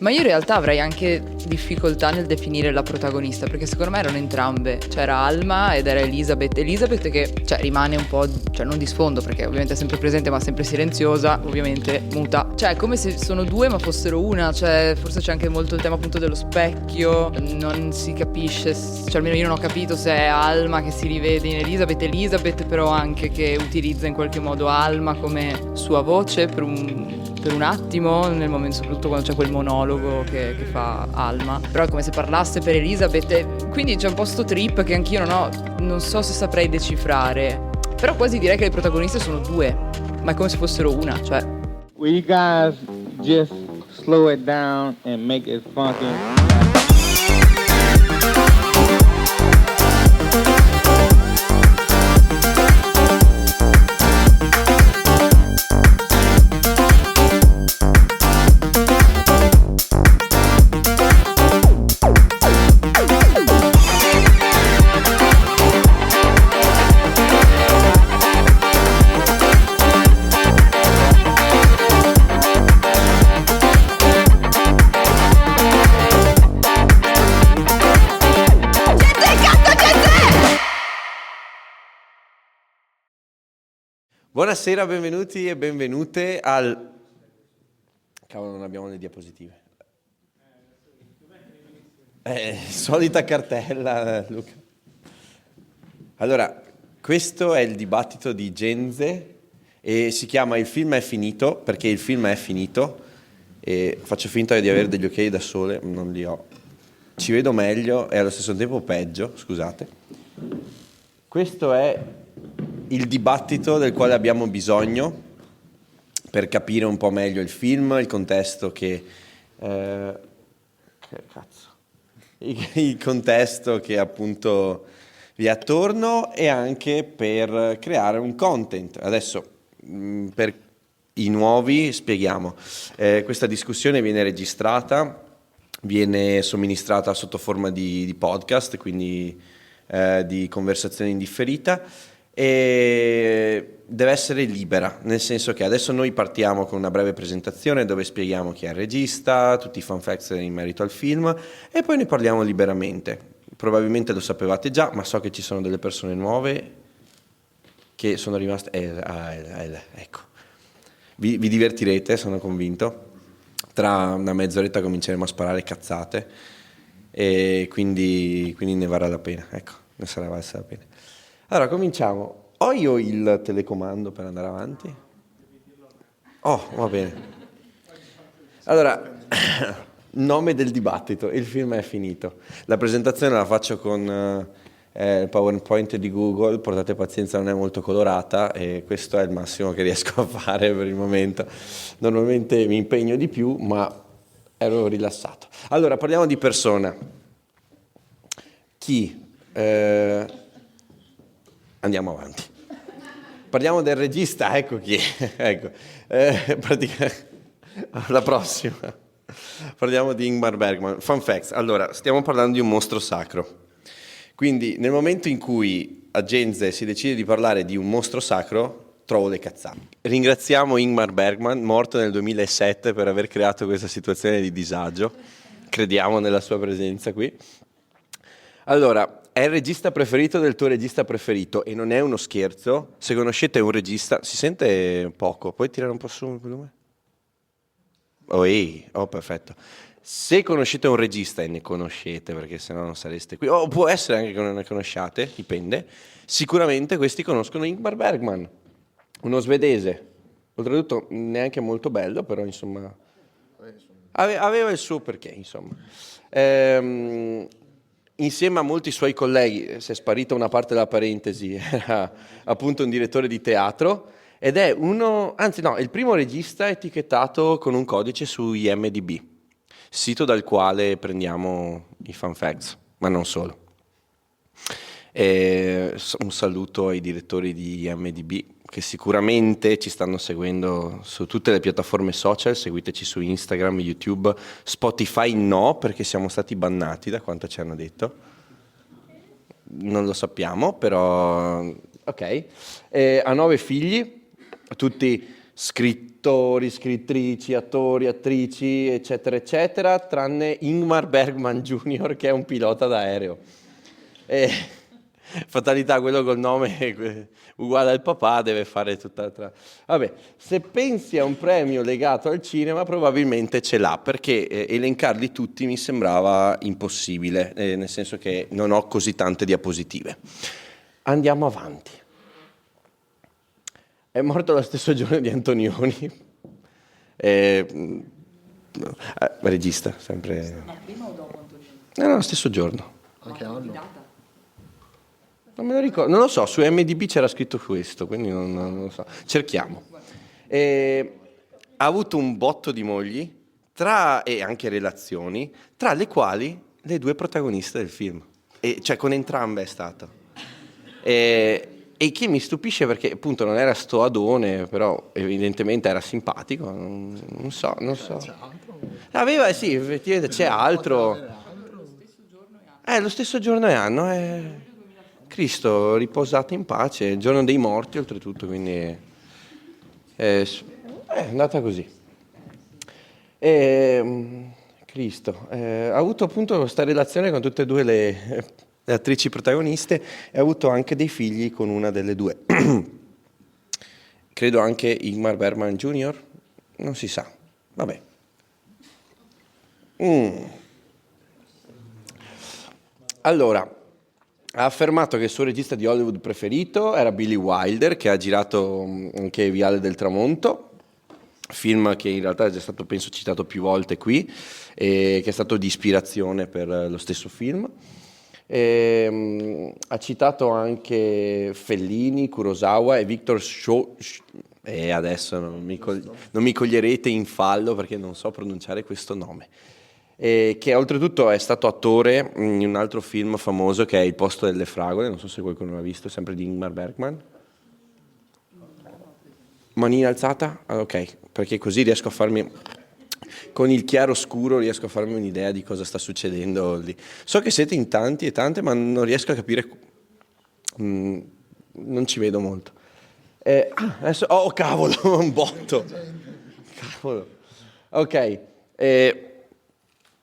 Ma io in realtà avrei anche difficoltà nel definire la protagonista, perché secondo me erano entrambe. Cioè era Alma ed era Elizabeth. Elizabeth che, cioè, rimane un po', cioè non di sfondo, perché ovviamente è sempre presente ma sempre silenziosa, ovviamente muta. Cioè è come se sono due ma fossero una. Cioè forse c'è anche molto il tema appunto dello specchio. Non si capisce, cioè almeno io non ho capito se è Alma che si rivede in Elizabeth però anche che utilizza in qualche modo Alma come sua voce per un attimo, nel momento, soprattutto quando c'è quel monologo che fa Alma. Però è come se parlasse per Elizabeth, e quindi c'è un po' sto trip che anch'io non so se saprei decifrare. Però quasi direi che le protagoniste sono due, ma è come se fossero una, cioè. Will you guys just slow it down and make it funky? Buonasera, benvenuti e benvenute al... Cavolo, non abbiamo le diapositive. Solita cartella, Luca. Allora, questo è il dibattito di Genze e si chiama Il film è finito, perché il film è finito. E faccio finta di avere degli occhiali da sole, non li ho. Ci vedo meglio e allo stesso tempo peggio, scusate. Questo è il dibattito del quale abbiamo bisogno per capire un po' meglio il film, il contesto il contesto che appunto vi è attorno e anche per creare un content. Adesso per i nuovi spieghiamo, questa discussione viene registrata, viene somministrata sotto forma di podcast, quindi di conversazione indifferita, e deve essere libera, nel senso che adesso noi partiamo con una breve presentazione dove spieghiamo chi è il regista, tutti i fun facts in merito al film e poi ne parliamo liberamente. Probabilmente lo sapevate già, ma so che ci sono delle persone nuove che sono rimaste... ecco, vi divertirete, sono convinto. Tra una mezz'oretta cominceremo a sparare cazzate e quindi ne varrà la pena, ecco, ne sarà valsa la pena. Allora, cominciamo. Ho io il telecomando per andare avanti? Oh, va bene. Allora, nome del dibattito, il film è finito. La presentazione la faccio con il PowerPoint di Google, portate pazienza, non è molto colorata e questo è il massimo che riesco a fare per il momento. Normalmente mi impegno di più, ma ero rilassato. Allora, parliamo di persona. Chi? Andiamo avanti. Parliamo del regista, ecco chi. Ecco. La prossima. Parliamo di Ingmar Bergman. Fun facts. Allora, stiamo parlando di un mostro sacro. Quindi, nel momento in cui a Genze si decide di parlare di un mostro sacro, trovo le cazzate. Ringraziamo Ingmar Bergman, morto nel 2007, per aver creato questa situazione di disagio. Crediamo nella sua presenza qui. Allora, è il regista preferito del tuo regista preferito e non è uno scherzo. Se conoscete un regista, si sente poco, puoi tirare un po' su il volume? Oh, perfetto. Se conoscete un regista, e ne conoscete perché sennò non sareste qui, o può essere anche che non ne conosciate, dipende, sicuramente questi conoscono Ingmar Bergman, uno svedese, oltretutto neanche molto bello, però insomma aveva il suo perché, insomma. Insieme a molti suoi colleghi, si è sparita una parte della parentesi, era appunto un direttore di teatro ed è il primo regista etichettato con un codice su IMDb, sito dal quale prendiamo i fun facts, ma non solo. Un saluto ai direttori di IMDb che sicuramente ci stanno seguendo su tutte le piattaforme social, seguiteci su Instagram, YouTube, Spotify no, perché siamo stati bannati da quanto ci hanno detto. Non lo sappiamo, però ok. Ha 9 figli, tutti scritti scrittori, scrittrici, attori, attrici, eccetera, eccetera, tranne Ingmar Bergman Jr., che è un pilota d'aereo. Fatalità, quello col nome uguale al papà deve fare tutt'altra. Vabbè, se pensi a un premio legato al cinema, probabilmente ce l'ha, perché elencarli tutti mi sembrava impossibile, nel senso che non ho così tante diapositive. Andiamo avanti. È morto lo stesso giorno di Antonioni. Regista, sempre. Ma prima o dopo Antonioni? No, lo stesso giorno. Anche anno. Non me lo ricordo, non lo so, su MDB c'era scritto questo, quindi non lo so. Cerchiamo. Ha avuto un botto di mogli e anche relazioni, tra le quali le due protagoniste del film. Cioè con entrambe è stato. E che mi stupisce perché appunto non era sto adone, però evidentemente era simpatico, non so. Aveva, sì, effettivamente c'è altro. Lo stesso giorno e anno. Cristo riposato in pace, il giorno dei morti oltretutto, quindi è andata così. Cristo ha avuto appunto questa relazione con tutte e due le attrici protagoniste e ha avuto anche dei figli con una delle due. Credo anche Ingmar Bergman Jr., non si sa, vabbè. Allora, ha affermato che il suo regista di Hollywood preferito era Billy Wilder, che ha girato anche Viale del Tramonto, film che in realtà è già stato, penso, citato più volte qui, e che è stato di ispirazione per lo stesso film. Ha citato anche Fellini, Kurosawa e Victor Shaw. E adesso non mi coglierete in fallo perché non so pronunciare questo nome. Che oltretutto è stato attore in un altro film famoso che è Il posto delle fragole, non so se qualcuno l'ha visto, sempre di Ingmar Bergman. Manina alzata? Ah, ok, perché così riesco a farmi, con il chiaro scuro riesco a farmi un'idea di cosa sta succedendo lì. So che siete in tanti e tante, ma non riesco a capire, non ci vedo molto. Adesso, oh cavolo, un botto. Cavolo. Ok,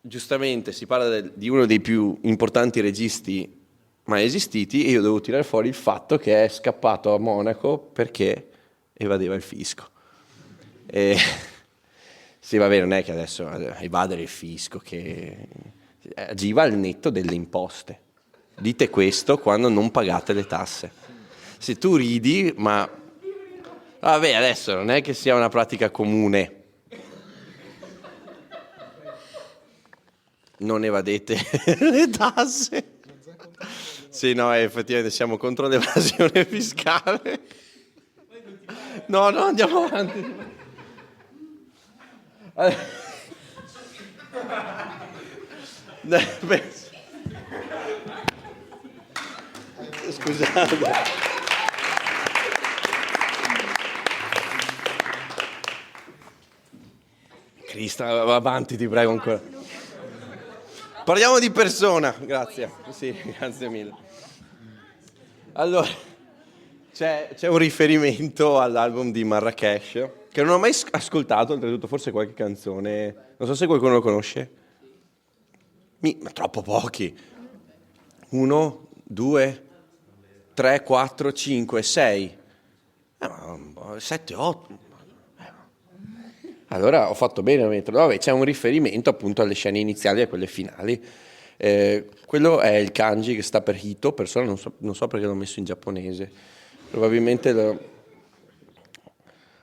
giustamente si parla di uno dei più importanti registi mai esistiti e io devo tirare fuori il fatto che è scappato a Monaco perché evadeva il fisco. Sì, vabbè, non è che adesso evadere il fisco, che agiva al netto delle imposte. Dite questo quando non pagate le tasse. Se tu ridi, ma vabbè, adesso non è che sia una pratica comune. Non evadete le tasse. Sì, no, effettivamente siamo contro l'evasione fiscale. No, andiamo avanti. Scusate. Cristo, va avanti, ti prego ancora. Parliamo di persona, grazie. Sì, grazie mille. Allora, c'è un riferimento all'album di Marrakesh, che non ho mai ascoltato, oltretutto forse qualche canzone, non so se qualcuno lo conosce. Ma troppo pochi. 1, 2, 3, 4, 5, 6. 7, 8. Allora ho fatto bene a metterlo. Vabbè, c'è un riferimento appunto alle scene iniziali e a quelle finali. Quello è il kanji che sta per hito, persona, non so perché l'ho messo in giapponese. Probabilmente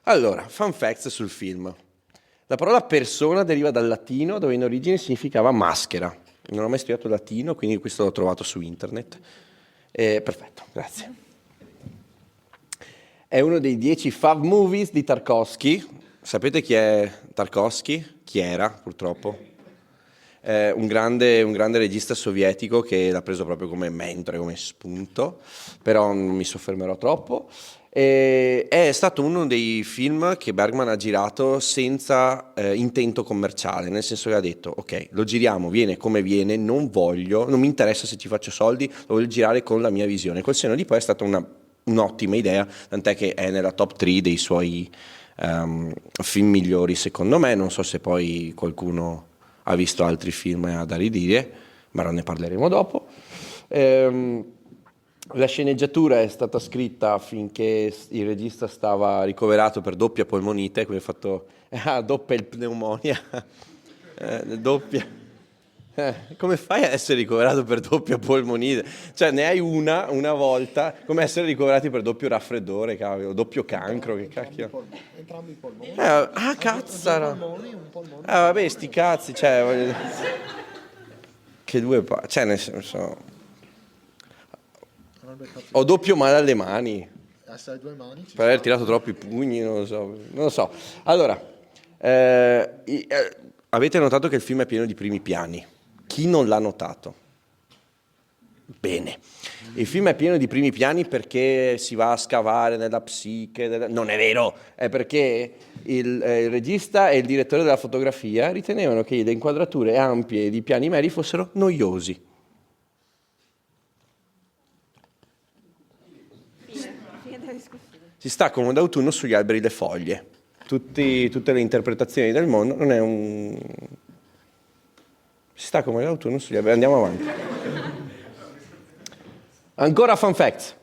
Allora, fun facts sul film. La parola persona deriva dal latino, dove in origine significava maschera. Non ho mai studiato latino, quindi questo l'ho trovato su internet. Perfetto, grazie. È uno dei 10 fav movies di Tarkovsky. Sapete chi è Tarkovsky? Chi era, purtroppo? Un grande regista sovietico che l'ha preso proprio come mentore, come spunto, però non mi soffermerò troppo. È stato uno dei film che Bergman ha girato senza intento commerciale, nel senso che ha detto ok, lo giriamo, viene come viene, non mi interessa se ci faccio soldi, lo voglio girare con la mia visione. Col senno di poi è stata un'ottima idea, tant'è che è nella top 3 dei suoi film migliori secondo me. Non so se poi qualcuno ha visto altri film e ha da ridire, ma ne parleremo dopo. La sceneggiatura è stata scritta finché il regista stava ricoverato per doppia polmonite, quindi ha fatto doppia pneumonia, doppia. Come fai a essere ricoverato per doppia polmonite? Cioè ne hai una volta, come essere ricoverati per doppio raffreddore, cavolo, doppio cancro, che cacchio. Entrambi i polmoni. Cazzara. Un polmone. Vabbè, sti cazzi, cioè, che cioè nel senso... Ho doppio male alle mani. Se hai 2 mani. Per aver tirato troppi pugni, non lo so. Allora, avete notato che il film è pieno di primi piani. Chi non l'ha notato? Bene. Il film è pieno di primi piani perché si va a scavare nella psiche. Non è vero, è perché il regista e il direttore della fotografia ritenevano che le inquadrature ampie di piani meri fossero noiosi. Si sta come d'autunno sugli alberi le foglie. Tutte le interpretazioni del mondo non è un... Si sta come d'autunno sugli alberi. Andiamo avanti. Ancora fun facts.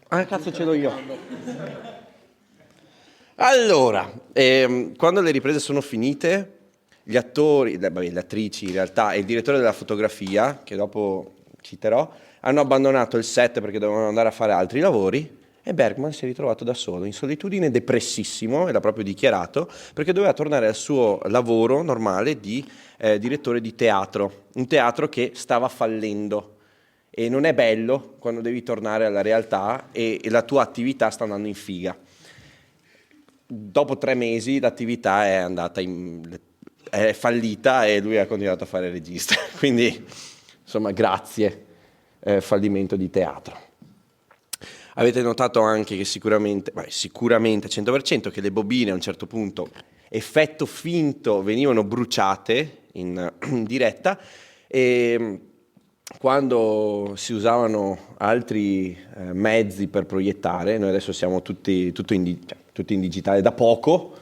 Cazzo ce l'ho io. Allora, quando le riprese sono finite, gli attori, le attrici in realtà, e il direttore della fotografia, che dopo citerò, hanno abbandonato il set perché dovevano andare a fare altri lavori e Bergman si è ritrovato da solo, in solitudine, depressissimo, e l'ha proprio dichiarato, perché doveva tornare al suo lavoro normale di direttore di teatro, un teatro che stava fallendo e non è bello quando devi tornare alla realtà e la tua attività sta andando in figa. Dopo 3 mesi l'attività è fallita e lui ha continuato a fare il regista, quindi insomma grazie. Fallimento di teatro. Avete notato anche che sicuramente al 100% che le bobine a un certo punto, effetto finto, venivano bruciate in diretta, e quando si usavano altri mezzi per proiettare, noi adesso siamo tutti in digitale da poco,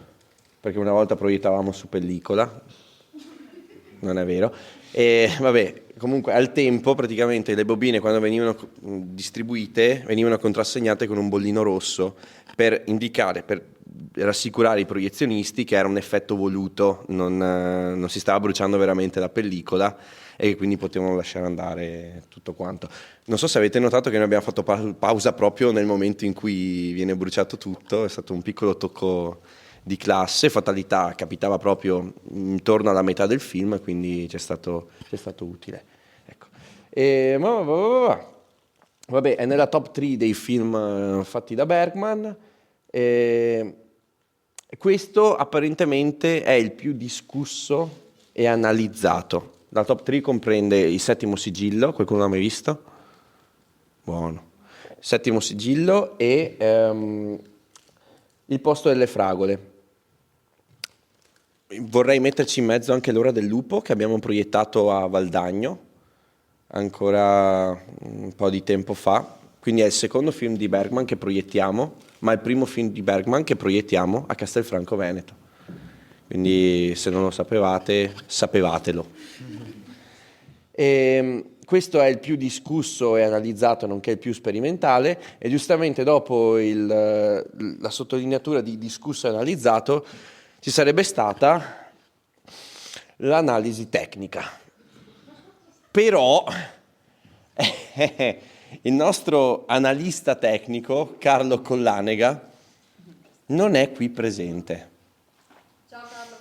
perché una volta proiettavamo su pellicola, non è vero, e vabbè. Comunque al tempo praticamente le bobine quando venivano distribuite venivano contrassegnate con un bollino rosso per indicare, per rassicurare i proiezionisti che era un effetto voluto, non si stava bruciando veramente la pellicola e quindi potevano lasciare andare tutto quanto. Non so se avete notato che noi abbiamo fatto pausa proprio nel momento in cui viene bruciato tutto, è stato un piccolo tocco di classe, fatalità, capitava proprio intorno alla metà del film, quindi c'è stato utile. Ecco. Vabbè, è nella top 3 dei film fatti da Bergman. Questo apparentemente è il più discusso e analizzato. La top 3 comprende Il Settimo Sigillo, qualcuno l'ha mai visto? Buono. Il Settimo Sigillo e Il Posto delle Fragole. Vorrei metterci in mezzo anche L'Ora del Lupo, che abbiamo proiettato a Valdagno ancora un po' di tempo fa, quindi è il secondo film di Bergman che proiettiamo, ma è il primo film di Bergman che proiettiamo a Castelfranco Veneto, quindi se non lo sapevate, sapevatelo. Questo è il più discusso e analizzato, nonché il più sperimentale, e giustamente dopo la sottolineatura di discusso e analizzato ci sarebbe stata l'analisi tecnica. Però il nostro analista tecnico, Carlo Collanega, non è qui presente. Ciao Carlo.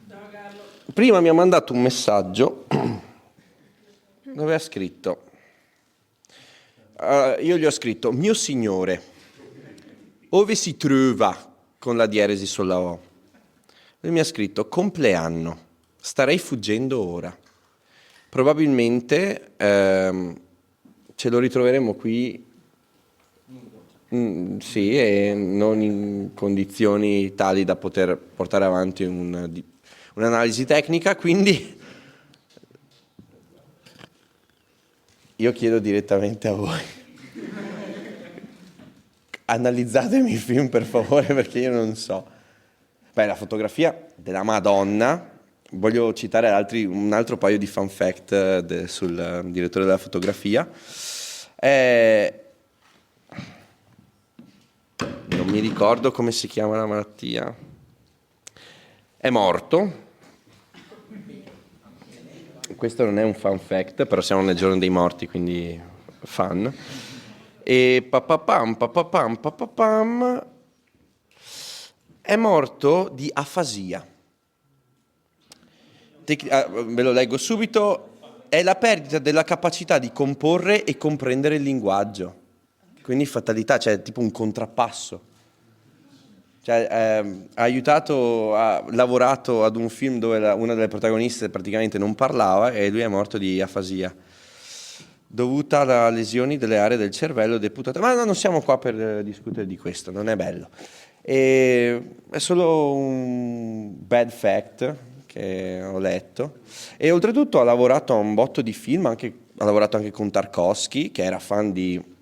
Ciao Carlo. Prima mi ha mandato un messaggio dove ha scritto, io gli ho scritto, mio signore, ove si trova con la dieresi sulla O? Lui mi ha scritto, compleanno, starei fuggendo ora. Probabilmente ce lo ritroveremo qui, sì, e non in condizioni tali da poter portare avanti un'analisi tecnica, quindi io chiedo direttamente a voi. analizzatemi il film per favore perché io non so. Beh, la fotografia della Madonna. Voglio citare un altro paio di fun fact sul direttore della fotografia. Non mi ricordo come si chiama la malattia. È morto. Questo non è un fun fact, però siamo nel giorno dei morti, quindi fun. E papapam, è morto di afasia. Ve lo leggo subito. È la perdita della capacità di comporre e comprendere il linguaggio. Quindi fatalità, cioè tipo un contrappasso. Cioè, ha lavorato ad un film dove una delle protagoniste praticamente non parlava e lui è morto di afasia dovuta a lesioni delle aree del cervello deputate. Ma no, non siamo qua per discutere di questo, non è bello. È solo un bad fact che ho letto. E oltretutto ha lavorato a un botto di film, ha lavorato anche con Tarkovsky, che era fan di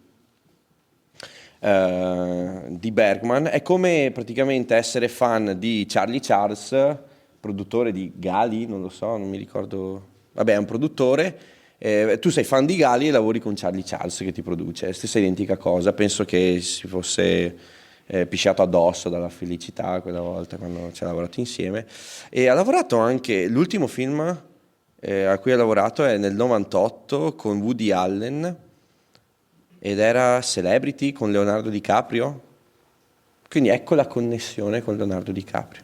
Bergman. È come praticamente essere fan di Charlie Charles, produttore di Gali, non lo so, non mi ricordo. Vabbè, è un produttore. Tu sei fan di Gali e lavori con Charlie Charles che ti produce, stessa identica cosa. Penso che si fosse pisciato addosso dalla felicità quella volta quando ci ha lavorato insieme. E ha lavorato anche, l'ultimo film a cui ha lavorato è nel 98 con Woody Allen ed era Celebrity con Leonardo DiCaprio. Quindi ecco la connessione con Leonardo DiCaprio.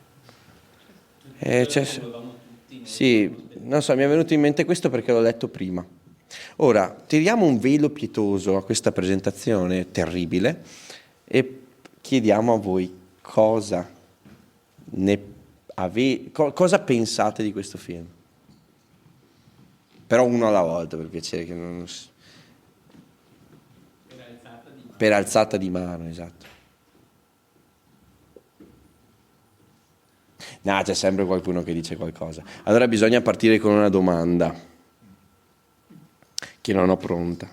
Sì, non so, mi è venuto in mente questo perché l'ho letto prima. Ora, tiriamo un velo pietoso a questa presentazione terribile e chiediamo a voi cosa pensate di questo film. Però uno alla volta, per piacere, che non... Per alzata di mano, esatto. No, c'è sempre qualcuno che dice qualcosa. Allora bisogna partire con una domanda che non ho pronta.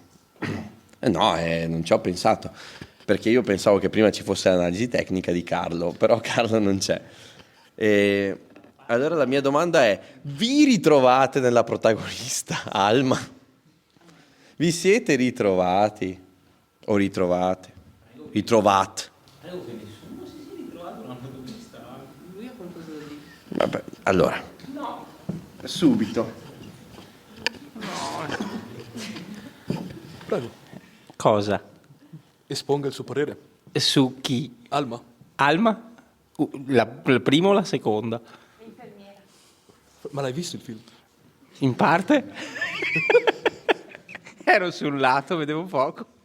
Non ci ho pensato, perché io pensavo che prima ci fosse l'analisi tecnica di Carlo, però Carlo non c'è. Allora la mia domanda è: vi ritrovate nella protagonista Alma? Vi siete ritrovati? O ritrovate? Ritrovate? Credo che nessuno si sia ritrovato una protagonista. Lui ha qualcosa da dire. Vabbè, allora. No. Subito. Prego, Cosa? esponga il suo parere. Su chi? Alma, Alma? La prima o la seconda? ma l'hai visto il film? In parte? Ero sul lato, vedevo poco.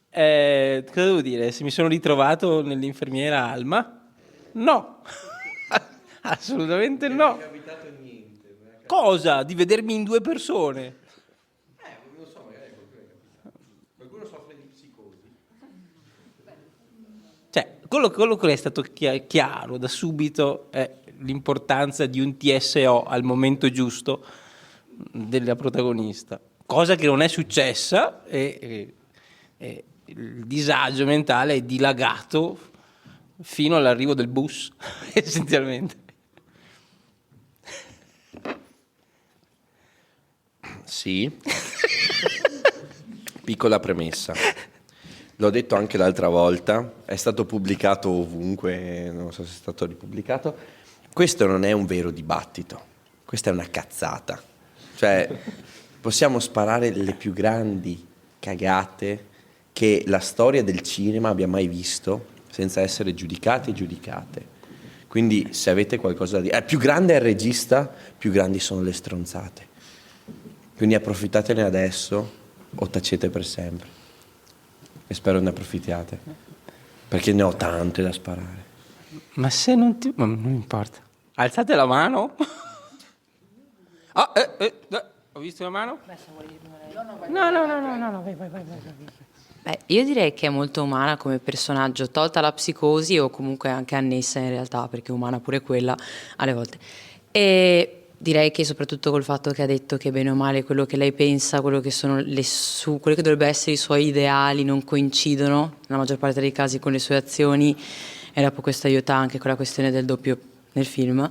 Cosa devo dire? Se mi sono ritrovato nell'infermiera Alma? No. Assolutamente no. Non è capitato niente. Cosa? Di vedermi in due persone? Non so, magari qualcuno soffre di psicosi. Cioè, quello che è stato chiaro da subito è l'importanza di un TSO al momento giusto della protagonista, cosa che non è successa e il disagio mentale è dilagato fino all'arrivo del bus, essenzialmente. Sì. Piccola premessa. L'ho detto anche l'altra volta, è stato pubblicato ovunque, non so se è stato ripubblicato. Questo non è un vero dibattito, questa è una cazzata. Cioè, possiamo sparare le più grandi cagate che la storia del cinema abbia mai visto senza essere giudicati e giudicate. Quindi se avete qualcosa da dire... più grande è il regista, più grandi sono le stronzate. Quindi approfittatene adesso o tacete per sempre. E spero ne approfittiate, perché ne ho tante da sparare. Ma se non ti... ma non importa. Alzate la mano. Ho visto la mano? No, vai. Beh, io direi che è molto umana come personaggio, tolta la psicosi o comunque anche annessa in realtà, perché è umana pure quella alle volte. E direi che soprattutto col fatto che ha detto che bene o male quello che lei pensa, quello che sono quello che dovrebbe essere i suoi ideali non coincidono nella maggior parte dei casi con le sue azioni, e dopo questo aiuta anche con la questione del doppio nel film.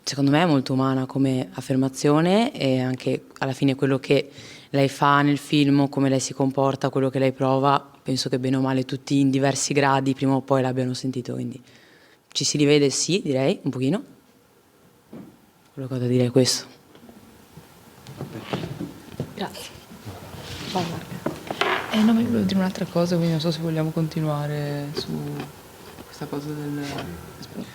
Secondo me è molto umana come affermazione, e anche alla fine quello che lei fa nel film, come lei si comporta, quello che lei prova, penso che bene o male tutti in diversi gradi prima o poi l'abbiano sentito, quindi ci si rivede, sì, direi, un pochino. Quello che ho da dire è questo. Grazie. Vai Marca. No, ma io volevo dire un'altra cosa, quindi non so se vogliamo continuare su questa cosa del...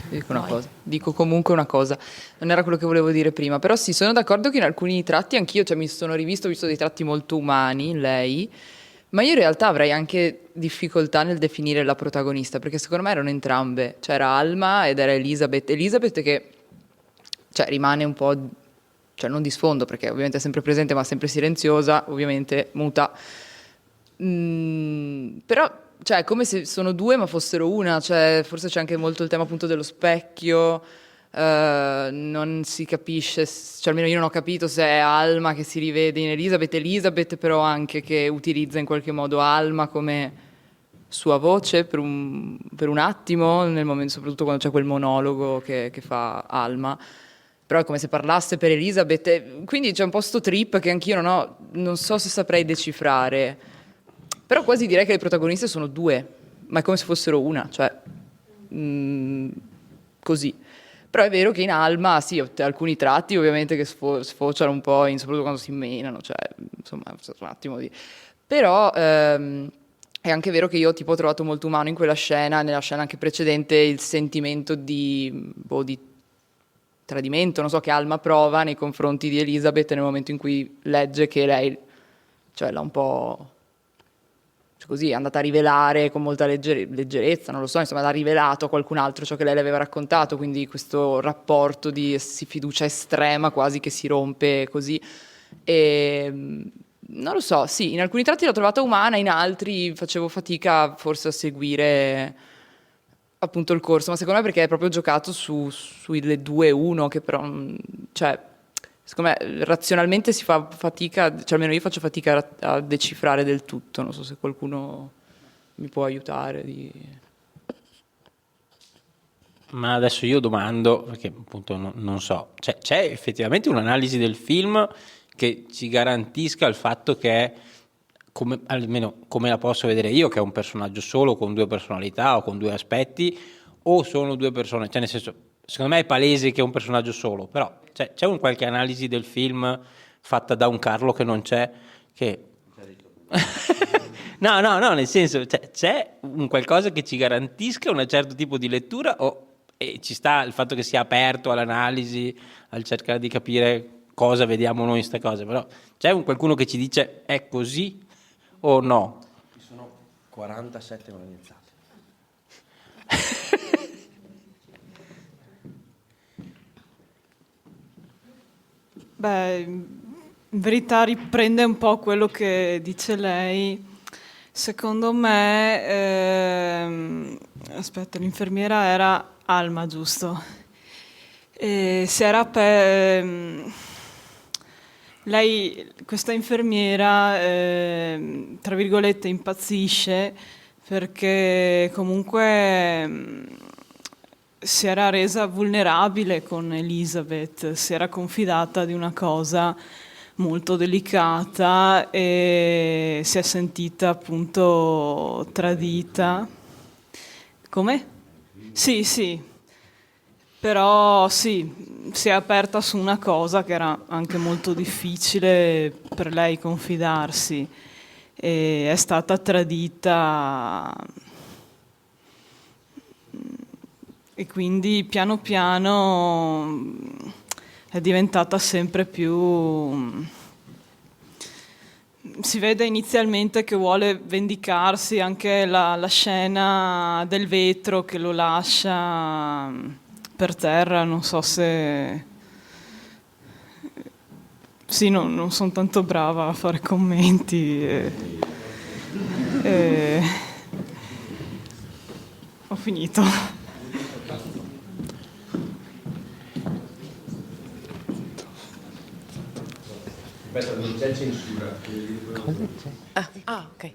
Dico una cosa. Dico comunque una cosa. Non era quello che volevo dire prima, però sì, sono d'accordo che in alcuni tratti anch'io, cioè mi sono rivisto, ho visto dei tratti molto umani in lei, ma io in realtà avrei anche difficoltà nel definire la protagonista, perché secondo me erano entrambe. C'era Alma ed era Elizabeth. Elizabeth che, cioè, rimane un po', cioè non di sfondo, perché ovviamente è sempre presente, ma sempre silenziosa, ovviamente muta. Però, cioè, è come se sono due ma fossero una, cioè, forse c'è anche molto il tema appunto dello specchio, non si capisce, cioè almeno io non ho capito se è Alma che si rivede in Elizabeth però anche che utilizza in qualche modo Alma come sua voce per un attimo, nel momento, soprattutto quando c'è quel monologo che fa Alma. Però è come se parlasse per Elizabeth, e quindi c'è un po' sto trip che anch'io non so se saprei decifrare, però quasi direi che le protagoniste sono due, ma è come se fossero una, cioè così. Però è vero che in Alma, sì, alcuni tratti ovviamente che sfociano un po', soprattutto quando si menano, cioè, insomma, un attimo di... Però è anche vero che io tipo ho trovato molto umano in quella scena, nella scena anche precedente, il sentimento di tradimento, non so, che Alma prova nei confronti di Elizabeth nel momento in cui legge che lei, cioè, l'ha un po'... così è andata a rivelare con molta leggerezza, non lo so, insomma, l'ha rivelato a qualcun altro ciò che lei le aveva raccontato, quindi questo rapporto di fiducia estrema quasi che si rompe così. E non lo so, sì, in alcuni tratti l'ho trovata umana, in altri facevo fatica forse a seguire appunto il corso, ma secondo me perché è proprio giocato sulle 2-1, che però, cioè, secondo me razionalmente si fa fatica, cioè almeno io faccio fatica a decifrare del tutto, non so se qualcuno mi può aiutare. Ma adesso io domando, perché appunto non so, c'è effettivamente un'analisi del film che ci garantisca il fatto che è, almeno come la posso vedere io, che è un personaggio solo con due personalità o con due aspetti, o sono due persone, cioè nel senso, secondo me è palese che è un personaggio solo, però c'è un qualche analisi del film fatta da un Carlo che non c'è, che... no, nel senso, c'è un qualcosa che ci garantisca un certo tipo di lettura, e ci sta il fatto che sia aperto all'analisi, al cercare di capire cosa vediamo noi in queste cose, però c'è qualcuno che ci dice è così o no? Ci sono 47 magnetizzate. Beh, in verità riprende un po' quello che dice lei. Secondo me, aspetta, l'infermiera era Alma, giusto? Si era lei, questa infermiera, tra virgolette, impazzisce perché comunque si era resa vulnerabile con Elizabeth, si era confidata di una cosa molto delicata e si è sentita appunto tradita. Come? Sì. Però sì, si è aperta su una cosa che era anche molto difficile per lei confidarsi, e è stata tradita, e quindi piano piano è diventata sempre più... Si vede inizialmente che vuole vendicarsi, anche la scena del vetro che lo lascia per terra, non so se... Sì, non sono tanto brava a fare commenti. Ho finito. Aspetta, non c'è censura. Ok.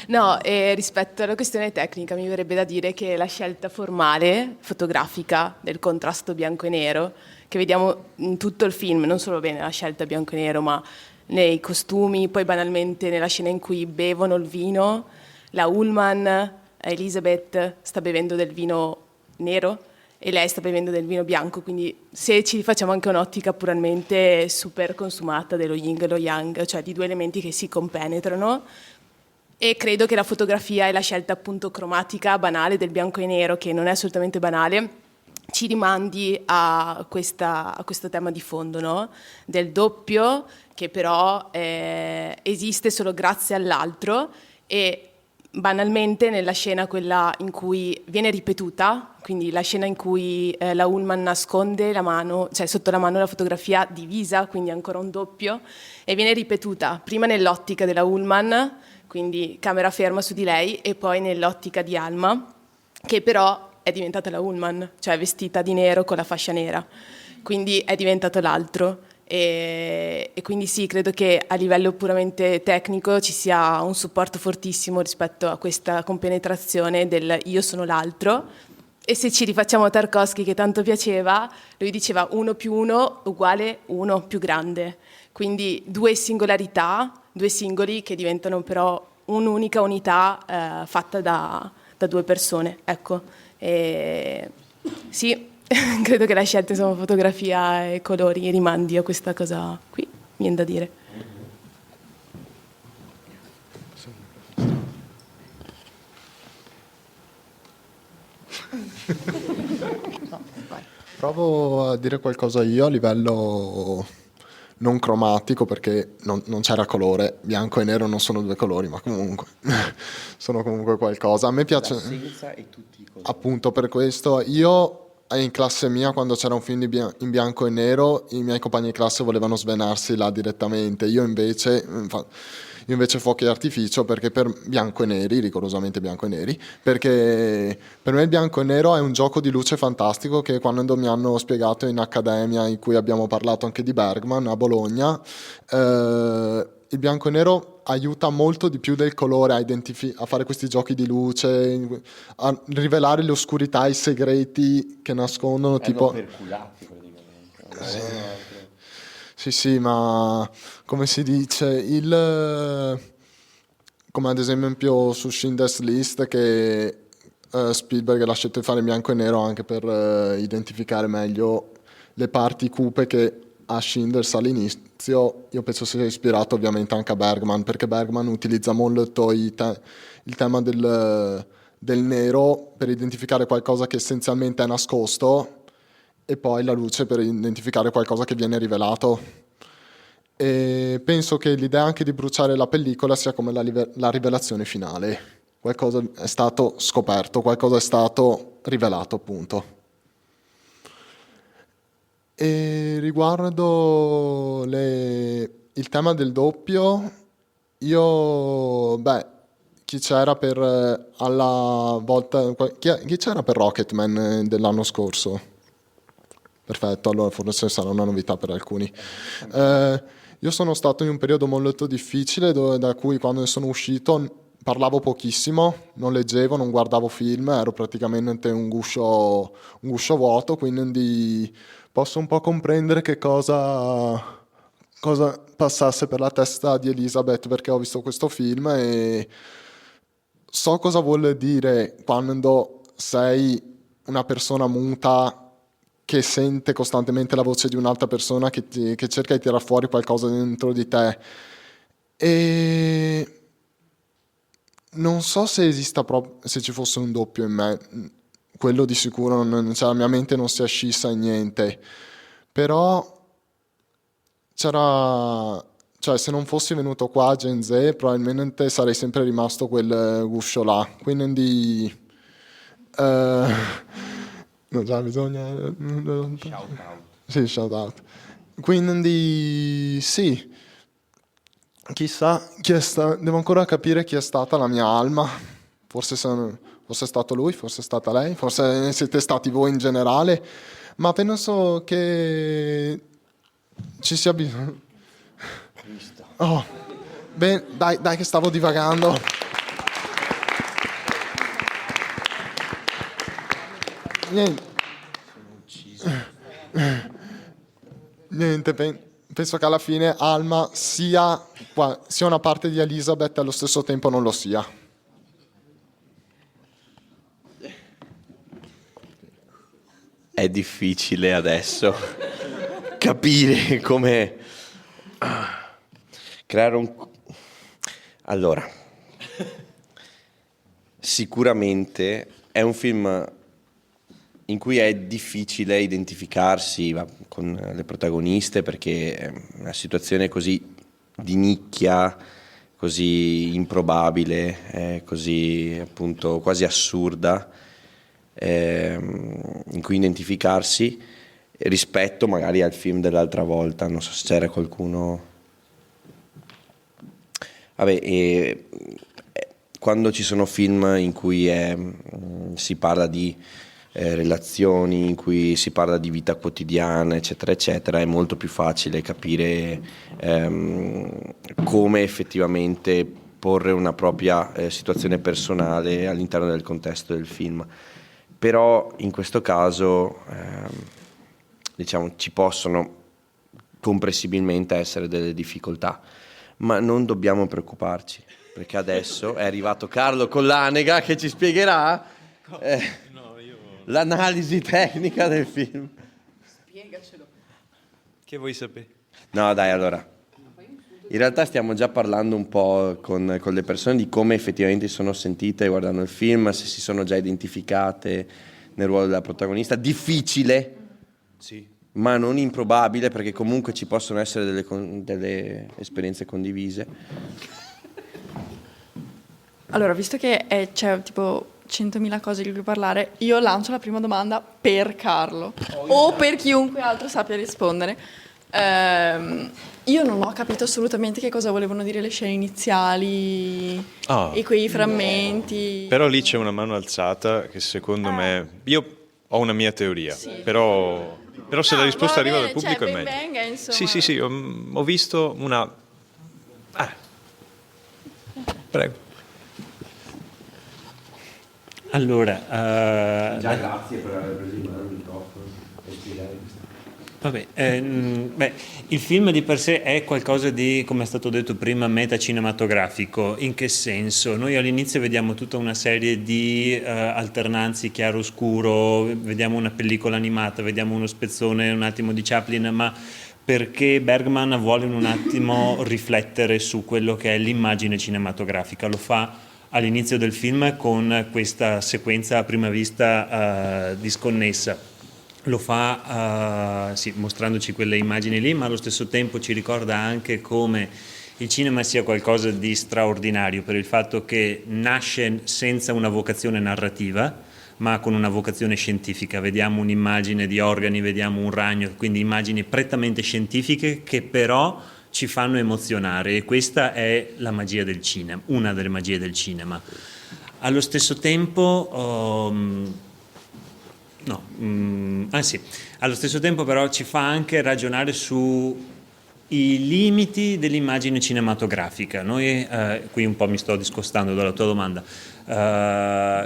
No, rispetto alla questione tecnica mi verrebbe da dire che la scelta formale, fotografica, del contrasto bianco e nero, che vediamo in tutto il film, non solo bene la scelta bianco e nero, ma nei costumi, poi banalmente nella scena in cui bevono il vino, la Ullman, Elizabeth, sta bevendo del vino nero e lei sta bevendo del vino bianco, quindi se ci facciamo anche un'ottica puramente super consumata dello yin e lo yang, cioè di due elementi che si compenetrano, e credo che la fotografia e la scelta appunto cromatica banale del bianco e nero, che non è assolutamente banale, ci rimandi a questo tema di fondo, no? Del doppio, che però esiste solo grazie all'altro, e banalmente nella scena quella in cui viene ripetuta, quindi la scena in cui la Ullman nasconde la mano, cioè sotto la mano la fotografia divisa, quindi ancora un doppio, e viene ripetuta prima nell'ottica della Ullman, quindi camera ferma su di lei, e poi nell'ottica di Alma, che però è diventata la Ullman, cioè vestita di nero con la fascia nera, quindi è diventato l'altro. E quindi sì, credo che a livello puramente tecnico ci sia un supporto fortissimo rispetto a questa compenetrazione del io sono l'altro. E se ci rifacciamo a Tarkovsky, che tanto piaceva, lui diceva 1 più 1 uguale 1 più grande, quindi due singolarità, due singoli che diventano però un'unica unità fatta da due persone, ecco. Sì, credo che la scelta, insomma, fotografia e colori rimandi a questa cosa qui, viene da dire. Provo a dire qualcosa io a livello non cromatico, perché non c'era colore, bianco e nero non sono due colori, ma comunque sono comunque qualcosa. A me piace, L'assenza e tutti i colori. appunto per questo, io in classe mia, quando c'era un film in bianco e nero, i miei compagni di classe volevano svenarsi là direttamente, io invece fuochi d'artificio, perché per bianco e neri, rigorosamente bianco e neri, perché per me il bianco e nero è un gioco di luce fantastico, che quando mi hanno spiegato in accademia, in cui abbiamo parlato anche di Bergman a Bologna, il bianco e nero aiuta molto di più del colore a fare questi giochi di luce, a rivelare le oscurità, i segreti che nascondono, tipo perculati praticamente. Sì, ma come si dice, come ad esempio su Schindler's List, che Spielberg l'ha scelto di fare in bianco e nero anche per identificare meglio le parti cupe che ha Schindler's all'inizio. Io penso sia ispirato ovviamente anche a Bergman, perché Bergman utilizza molto il tema del nero per identificare qualcosa che essenzialmente è nascosto, e poi la luce per identificare qualcosa che viene rivelato. E penso che l'idea anche di bruciare la pellicola sia come la rivelazione finale. Qualcosa è stato scoperto, qualcosa è stato rivelato, appunto. E riguardo il tema del doppio, chi c'era per alla volta, chi c'era per Rocketman dell'anno scorso? Perfetto, allora forse sarà una novità per alcuni. Io sono stato in un periodo molto difficile, da cui quando ne sono uscito parlavo pochissimo, non leggevo, non guardavo film, ero praticamente un guscio vuoto, quindi posso un po' comprendere che cosa passasse per la testa di Elizabeth, perché ho visto questo film e so cosa vuol dire quando sei una persona muta che sente costantemente la voce di un'altra persona che cerca di tirar fuori qualcosa dentro di te. E non so se esista se ci fosse un doppio in me, quello di sicuro, la mia mente non si è scissa in niente, però c'era, cioè se non fossi venuto qua a Gen Z probabilmente sarei sempre rimasto quel guscio là, quindi non già bisogna Shout out. sì, shout out. Quindi sì, chissà devo ancora capire chi è stata la mia Alma. Forse è stato lui, forse è stata lei, forse siete stati voi in generale, ma penso che ci sia bisogno. Oh, dai che stavo divagando. Niente, penso che alla fine Alma sia una parte di Elizabeth e allo stesso tempo non lo sia. È difficile adesso capire come creare un... Allora, sicuramente è un film in cui è difficile identificarsi con le protagoniste, perché è una situazione così di nicchia, così improbabile, così appunto quasi assurda, in cui identificarsi rispetto magari al film dell'altra volta. Non so se c'era qualcuno. Vabbè, quando ci sono film in cui si parla di relazioni, in cui si parla di vita quotidiana, eccetera, eccetera, è molto più facile capire come effettivamente porre una propria situazione personale all'interno del contesto del film. Però in questo caso diciamo ci possono comprensibilmente essere delle difficoltà, ma non dobbiamo preoccuparci, perché adesso è arrivato Carlo Collanega che ci spiegherà l'analisi tecnica del film. Spiegacelo. Che vuoi sapere? No, dai, allora. In realtà stiamo già parlando un po' con le persone di come effettivamente si sono sentite guardando il film, se si sono già identificate nel ruolo della protagonista. Difficile, Sì. ma non improbabile, perché comunque ci possono essere delle esperienze condivise. Allora, visto che c'è tipo 100.000 cose di cui parlare, io lancio la prima domanda per Carlo o per chiunque altro sappia rispondere. Io non ho capito assolutamente che cosa volevano dire le scene iniziali e quei frammenti. Però lì c'è una mano alzata che secondo me... Io ho una mia teoria, però se la risposta arriva dal pubblico è meglio. Venga, insomma. Sì, ho visto una... Prego. Allora, Grazie per aver preso in mano il microfono e spiegare questo. Vabbè, il film di per sé è qualcosa di, come è stato detto prima, metacinematografico. In che senso? Noi all'inizio vediamo tutta una serie di alternanze chiaro-scuro, vediamo una pellicola animata, vediamo uno spezzone un attimo di Chaplin, ma perché Bergman vuole un attimo riflettere su quello che è l'immagine cinematografica. Lo fa all'inizio del film con questa sequenza a prima vista disconnessa. Lo fa sì, mostrandoci quelle immagini lì, ma allo stesso tempo ci ricorda anche come il cinema sia qualcosa di straordinario per il fatto che nasce senza una vocazione narrativa, ma con una vocazione scientifica. Vediamo un'immagine di organi, vediamo un ragno, quindi immagini prettamente scientifiche che però ci fanno emozionare, e questa è la magia del cinema, una delle magie del cinema. Allo stesso tempo allo stesso tempo però ci fa anche ragionare sui limiti dell'immagine cinematografica. Noi, qui un po' mi sto discostando dalla tua domanda,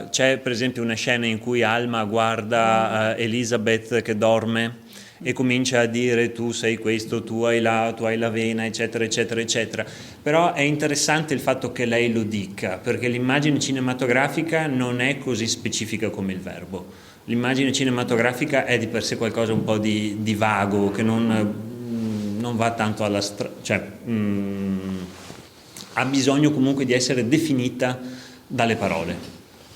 c'è per esempio una scena in cui Alma guarda Elizabeth che dorme e comincia a dire tu sei questo, tu hai la vena, eccetera, eccetera, eccetera. Però è interessante il fatto che lei lo dica, perché l'immagine cinematografica non è così specifica come il verbo. L'immagine cinematografica è di per sé qualcosa un po' di vago, che non va tanto alla ha bisogno comunque di essere definita dalle parole.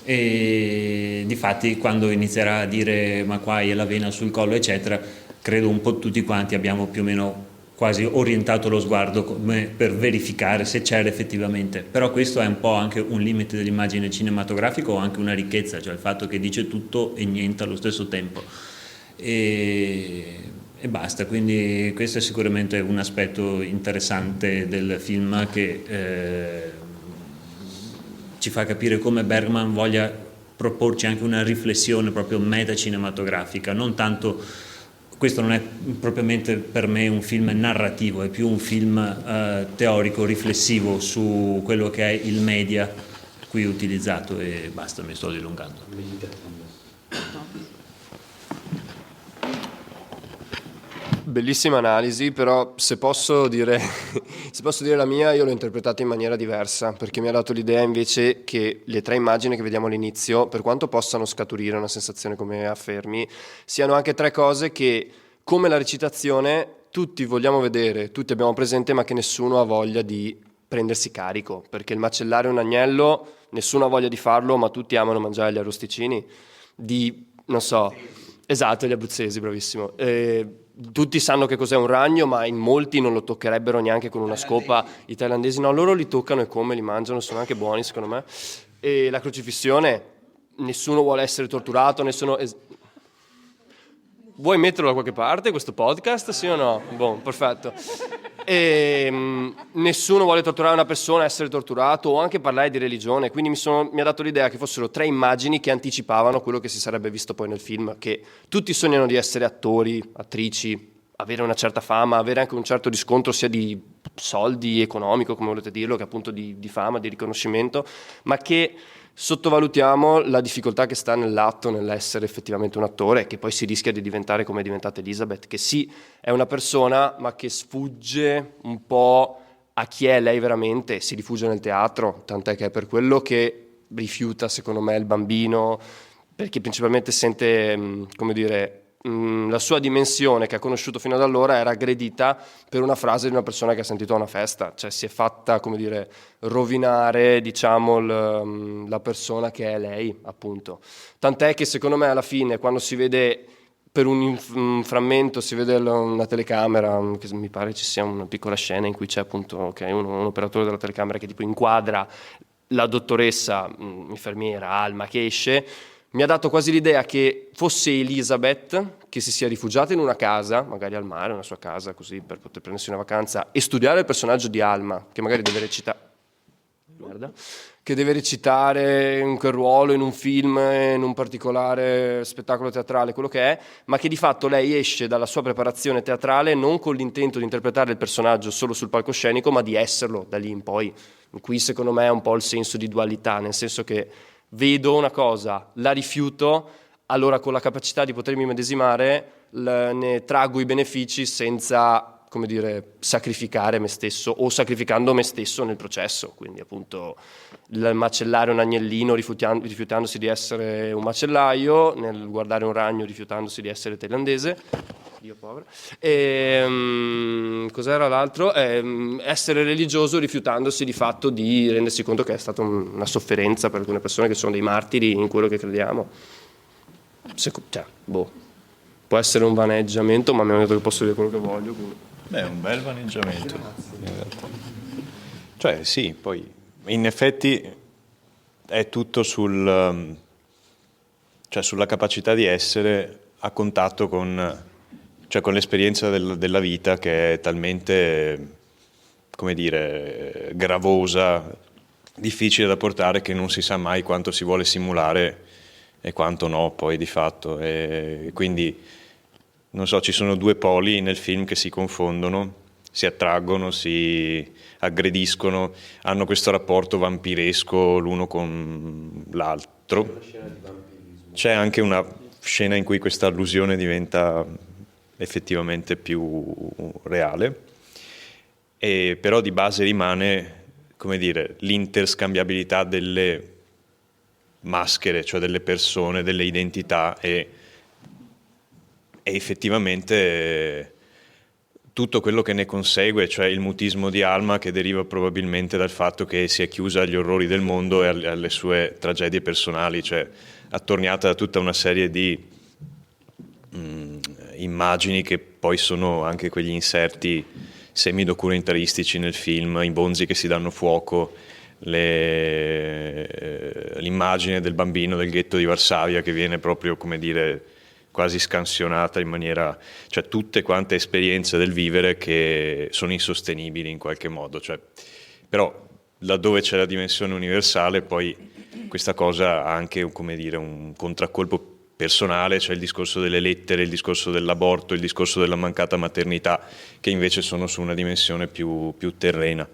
E difatti quando inizierà a dire ma qua hai la vena sul collo, eccetera, credo un po' tutti quanti abbiamo più o meno quasi orientato lo sguardo per verificare se c'era effettivamente. Però questo è un po' anche un limite dell'immagine cinematografica, o anche una ricchezza, cioè il fatto che dice tutto e niente allo stesso tempo. E basta, quindi questo è sicuramente un aspetto interessante del film che ci fa capire come Bergman voglia proporci anche una riflessione proprio metacinematografica, non tanto questo non è propriamente per me un film narrativo, è più un film teorico, riflessivo su quello che è il media qui utilizzato, e basta, mi sto dilungando. Bellissima analisi, però se posso dire la mia, io l'ho interpretata in maniera diversa, perché mi ha dato l'idea invece che le 3 immagini che vediamo all'inizio, per quanto possano scaturire una sensazione come affermi, siano anche 3 cose che, come la recitazione, tutti vogliamo vedere, tutti abbiamo presente, ma che nessuno ha voglia di prendersi carico, perché il macellare un agnello, nessuno ha voglia di farlo, ma tutti amano mangiare gli arrosticini, non so, esatto, gli abruzzesi, bravissimo. Tutti sanno che cos'è un ragno, ma in molti non lo toccherebbero neanche con una scopa. I thailandesi no, loro li toccano e come li mangiano, sono anche buoni secondo me. E la crocifissione, nessuno vuole essere torturato, vuoi metterlo da qualche parte questo podcast, sì o no? Buon, perfetto. Nessuno vuole torturare una persona, essere torturato, o anche parlare di religione, quindi mi ha dato l'idea che fossero 3 immagini che anticipavano quello che si sarebbe visto poi nel film, che tutti sognano di essere attori, attrici, avere una certa fama, avere anche un certo riscontro sia di soldi, economico, come volete dirlo, che appunto di fama, di riconoscimento, ma che sottovalutiamo la difficoltà che sta nell'atto, nell'essere effettivamente un attore, che poi si rischia di diventare come è diventata Elizabeth, che sì, è una persona, ma che sfugge un po' a chi è lei veramente, si rifugia nel teatro, tant'è che è per quello che rifiuta, secondo me, il bambino, perché principalmente sente, come dire, la sua dimensione che ha conosciuto fino ad allora era aggredita per una frase di una persona che ha sentito a una festa, cioè si è fatta, come dire, rovinare, diciamo, la persona che è lei, appunto. Tant'è che secondo me alla fine, quando si vede per un frammento, si vede una telecamera, che mi pare ci sia una piccola scena in cui c'è appunto un operatore della telecamera che tipo inquadra la dottoressa, infermiera, Alma, che esce. Mi ha dato quasi l'idea che fosse Elizabeth che si sia rifugiata in una casa, magari al mare, una sua casa così per poter prendersi una vacanza, e studiare il personaggio di Alma, che magari deve recitare in quel ruolo, in un film, in un particolare spettacolo teatrale, quello che è, ma che di fatto lei esce dalla sua preparazione teatrale non con l'intento di interpretare il personaggio solo sul palcoscenico, ma di esserlo da lì in poi. Qui secondo me è un po' il senso di dualità, nel senso che vedo una cosa, la rifiuto, allora con la capacità di potermi medesimare ne traggo i benefici senza, come dire, sacrificare me stesso o sacrificando me stesso nel processo. Quindi appunto il macellare un agnellino rifiutandosi di essere un macellaio, nel guardare un ragno rifiutandosi di essere thailandese. Dio povero. Cos'era l'altro? Essere religioso rifiutandosi di fatto di rendersi conto che è stata una sofferenza per alcune persone che sono dei martiri in quello che crediamo. Può essere un vaneggiamento, ma mi hanno detto che posso dire quello che voglio. Quindi. Beh, è un bel vaneggiamento. In realtà. Cioè sì, poi in effetti è tutto sulla capacità di essere a contatto con l'esperienza della vita, che è talmente, come dire, gravosa, difficile da portare, che non si sa mai quanto si vuole simulare e quanto no poi di fatto. E quindi non so, ci sono 2 poli nel film che si confondono, si attraggono, si aggrediscono, hanno questo rapporto vampiresco l'uno con l'altro. C'è anche una scena in cui questa allusione diventa effettivamente più reale, e però di base rimane, come dire, l'interscambiabilità delle maschere, cioè delle persone, delle identità, e effettivamente tutto quello che ne consegue, cioè il mutismo di Alma, che deriva probabilmente dal fatto che si è chiusa agli orrori del mondo e alle sue tragedie personali, cioè attorniata da tutta una serie di immagini che poi sono anche quegli inserti semi-documentaristici nel film, i bonzi che si danno fuoco, l'immagine del bambino del ghetto di Varsavia che viene proprio, come dire, quasi scansionata in maniera, cioè tutte quante esperienze del vivere che sono insostenibili in qualche modo, cioè, però laddove c'è la dimensione universale poi questa cosa ha anche, come dire, un contraccolpo personale, c'è il discorso delle lettere, il discorso dell'aborto, il discorso della mancata maternità, che invece sono su una dimensione più terrena.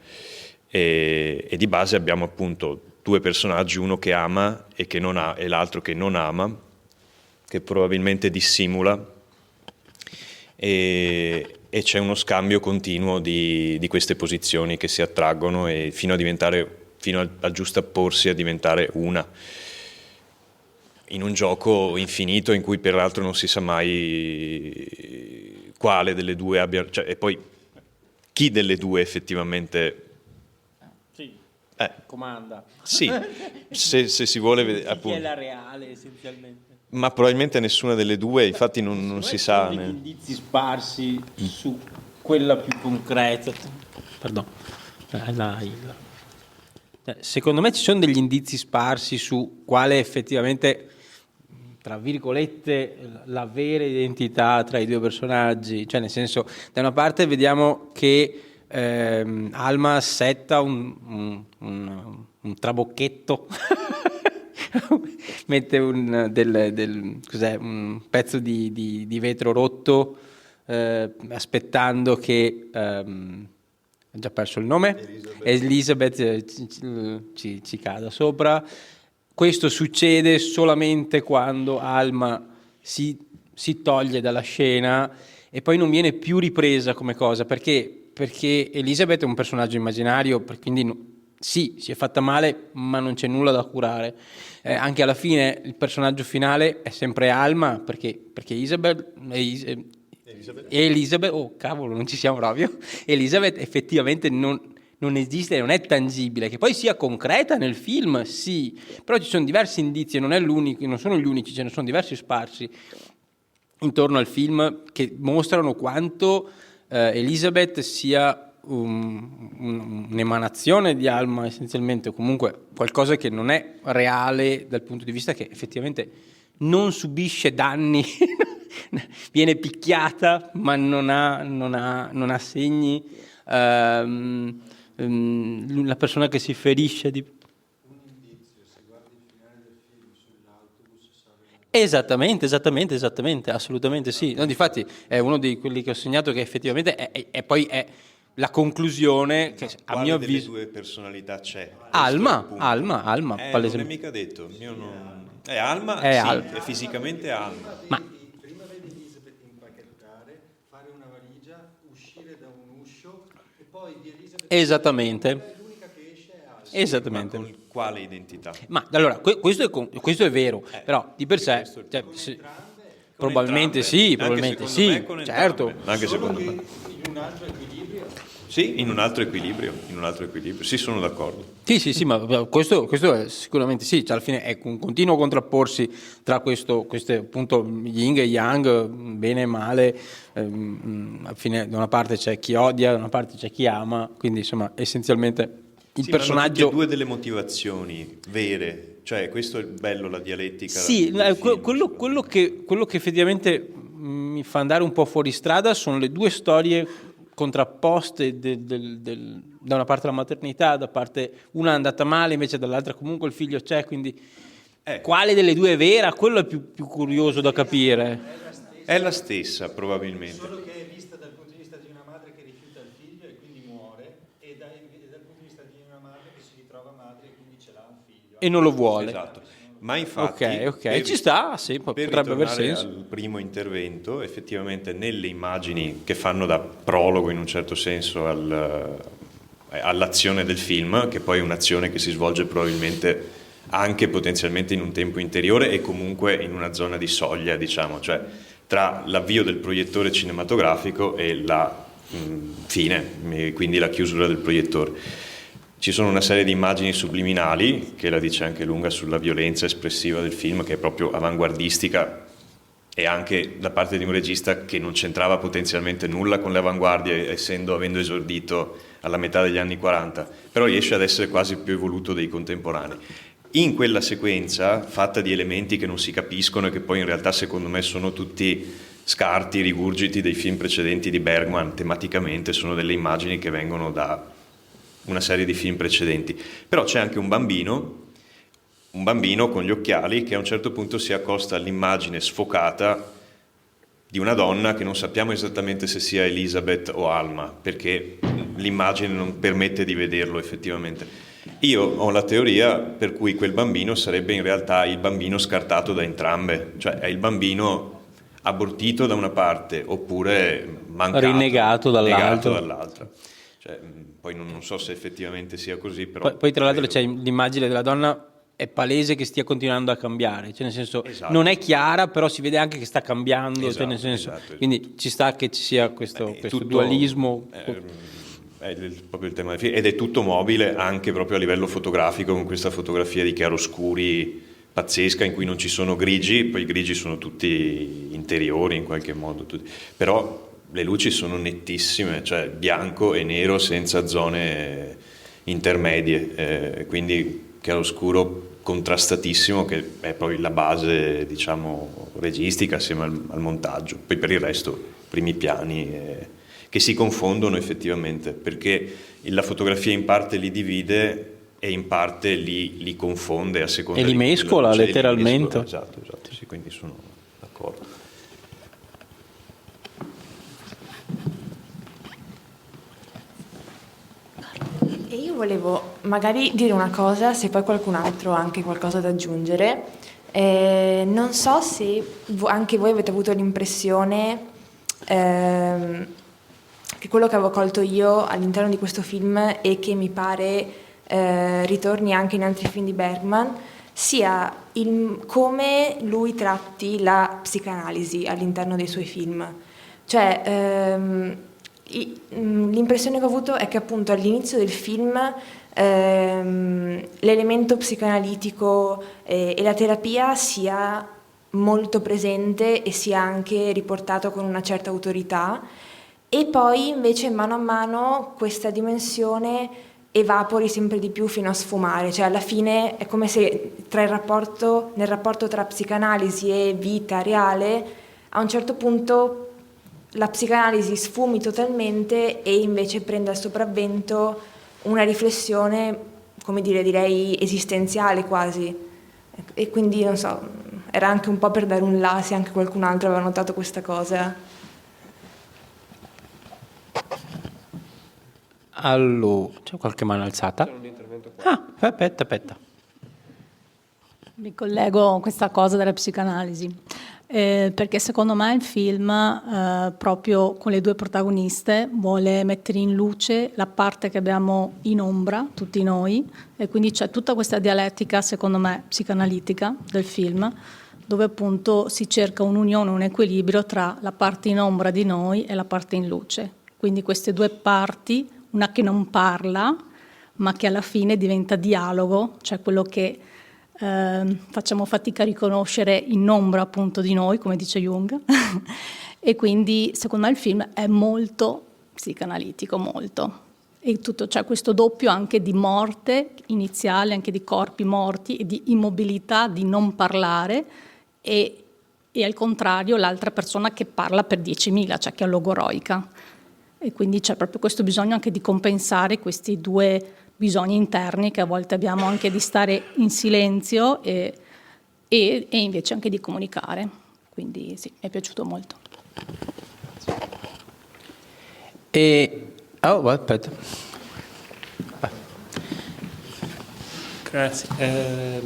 E di base abbiamo appunto due personaggi, uno che ama e che non ha, e l'altro che non ama, che probabilmente dissimula, e c'è uno scambio continuo di queste posizioni che si attraggono e fino al giustapporsi a diventare una, in un gioco infinito in cui peraltro non si sa mai quale delle due abbia, cioè, e poi chi delle due effettivamente comanda. Sì, se si vuole vedere, Chi appunto. è la reale essenzialmente? Ma probabilmente nessuna delle due, infatti non si sa. Degli indizi sparsi su quella più concreta. Perdono. Secondo me ci sono degli indizi sparsi su quale effettivamente, tra virgolette, la vera identità tra i due personaggi. Cioè, nel senso, da una parte vediamo che Alma setta un trabocchetto, mette un pezzo di vetro rotto, aspettando che ho già perso il nome, Elizabeth ci cada sopra. Questo succede solamente quando Alma si toglie dalla scena e poi non viene più ripresa come cosa, perché Elizabeth è un personaggio immaginario, quindi sì, si è fatta male, ma non c'è nulla da curare. Anche alla fine il personaggio finale è sempre Alma, perché Elizabeth, oh cavolo, non ci siamo proprio. Elizabeth effettivamente non esiste, non è tangibile, che poi sia concreta nel film, sì, però ci sono diversi indizi, non sono gli unici, ce ne sono diversi sparsi intorno al film che mostrano quanto Elizabeth sia un'emanazione di Alma essenzialmente, o comunque qualcosa che non è reale dal punto di vista che effettivamente non subisce danni, viene picchiata ma non ha segni, la persona che si ferisce di... Esattamente, assolutamente sì. No, difatti è uno di quelli che ho segnato che effettivamente è poi è la conclusione che a mio avviso... Quale delle due personalità c'è? Alma, non è palesemente. mica detto. È Alma, È sì, Alma. è fisicamente Alma. Ma Prima vede Elizabeth impachettare, fare una valigia, uscire da un uscio e poi di Elizabeth... esattamente. L'unica che esce è Alma. Esattamente. Ma con quale identità? Ma allora, questo è vero, però di per sé, probabilmente sì, certo. Anche secondo me. In un altro equilibrio. Sì, in un altro equilibrio. Sì, sono d'accordo. Sì, ma questo è sicuramente sì, cioè alla fine è un continuo contrapporsi tra queste appunto yin e yang, bene e male, alla fine da una parte c'è chi odia, da una parte c'è chi ama, quindi insomma essenzialmente il personaggio... Ma due delle motivazioni vere, cioè questo è il bello, la dialettica. Sì, quello che effettivamente mi fa andare un po' fuori strada sono le due storie contrapposte da una parte la maternità, da parte una è andata male, invece dall'altra comunque il figlio c'è, quindi quale delle due è vera? Quello è più curioso da capire. È la stessa probabilmente. Solo che è vista dal punto di vista di una madre che rifiuta il figlio e quindi muore, e dal punto di vista di una madre che si ritrova madre e quindi ce l'ha un figlio. E non lo vuole. Esatto. Ma infatti, ok, ci sta, sì, potrebbe aver senso. Al primo intervento, effettivamente nelle immagini che fanno da prologo in un certo senso all'azione del film, che poi è un'azione che si svolge probabilmente anche potenzialmente in un tempo interiore e comunque in una zona di soglia, diciamo, cioè tra l'avvio del proiettore cinematografico e la fine, quindi la chiusura del proiettore. Ci sono una serie di immagini subliminali, che la dice anche lunga sulla violenza espressiva del film, che è proprio avanguardistica, e anche da parte di un regista che non c'entrava potenzialmente nulla con le avanguardie, avendo esordito alla metà degli anni 40, però riesce ad essere quasi più evoluto dei contemporanei. In quella sequenza, fatta di elementi che non si capiscono e che poi in realtà secondo me sono tutti scarti, rigurgiti dei film precedenti di Bergman, tematicamente sono delle immagini che vengono da una serie di film precedenti, però c'è anche un bambino un bambino con gli occhiali che a un certo punto si accosta all'immagine sfocata di una donna che non sappiamo esattamente se sia Elizabeth o Alma, perché l'immagine non permette di vederlo effettivamente. Io ho la teoria per cui quel bambino sarebbe in realtà il bambino scartato da entrambe, cioè è il bambino abortito da una parte oppure mancato, rinnegato dall'altra. Cioè, poi non so se effettivamente sia così, però Poi tra l'altro c'è l'immagine della donna, è palese che stia continuando a cambiare, cioè nel senso Esatto. non è chiara, però si vede anche che sta cambiando, cioè Esatto, nel senso, esatto. quindi ci sta che ci sia questo tutto- dualismo. È proprio il tema del film, ed è tutto mobile anche proprio a livello fotografico, con questa fotografia di chiaroscuri pazzesca in cui non ci sono grigi, poi i grigi sono tutti interiori in qualche modo, però le luci sono nettissime, cioè bianco e nero senza zone intermedie, quindi chiaroscuro contrastatissimo, che è poi la base, diciamo, registica assieme al montaggio. Poi per il resto primi piani che si confondono effettivamente, perché la fotografia in parte li divide e in parte li confonde a seconda E li di quello mescola che c'è, letteralmente. Esatto, sì, quindi sono d'accordo. E io volevo magari dire una cosa, se poi qualcun altro ha anche qualcosa da aggiungere. Non so se anche voi avete avuto l'impressione che quello che avevo colto io all'interno di questo film e che mi pare ritorni anche in altri film di Bergman, sia come lui tratti la psicanalisi all'interno dei suoi film. Cioè, l'impressione che ho avuto è che appunto all'inizio del film l'elemento psicanalitico e la terapia sia molto presente e sia anche riportato con una certa autorità, e poi invece mano a mano questa dimensione evapori sempre di più fino a sfumare, cioè alla fine è come se nel rapporto tra psicanalisi e vita reale a un certo punto la psicanalisi sfumi totalmente e invece prenda il sopravvento una riflessione, come dire, direi esistenziale quasi. E quindi non so, era anche un po' per dare un là se anche qualcun altro aveva notato questa cosa. Allora, c'è qualche mano alzata? Aspetta. Mi collego a questa cosa della psicanalisi, perché secondo me il film, proprio con le due protagoniste, vuole mettere in luce la parte che abbiamo in ombra, tutti noi, e quindi c'è tutta questa dialettica, secondo me, psicanalitica del film, dove appunto si cerca un'unione, un equilibrio tra la parte in ombra di noi e la parte in luce. Quindi queste due parti, una che non parla, ma che alla fine diventa dialogo, cioè quello che facciamo fatica a riconoscere in ombra appunto di noi, come dice Jung. E quindi secondo me il film è molto psicanalitico, molto. E tutto, c'è questo doppio anche di morte iniziale, anche di corpi morti e di immobilità, di non parlare, e al contrario l'altra persona che parla per 10.000, cioè che è logoroica. E quindi c'è proprio questo bisogno anche di compensare questi due bisogni interni che a volte abbiamo, anche di stare in silenzio e invece anche di comunicare. Quindi sì, mi è piaciuto molto. Aspetta. Grazie.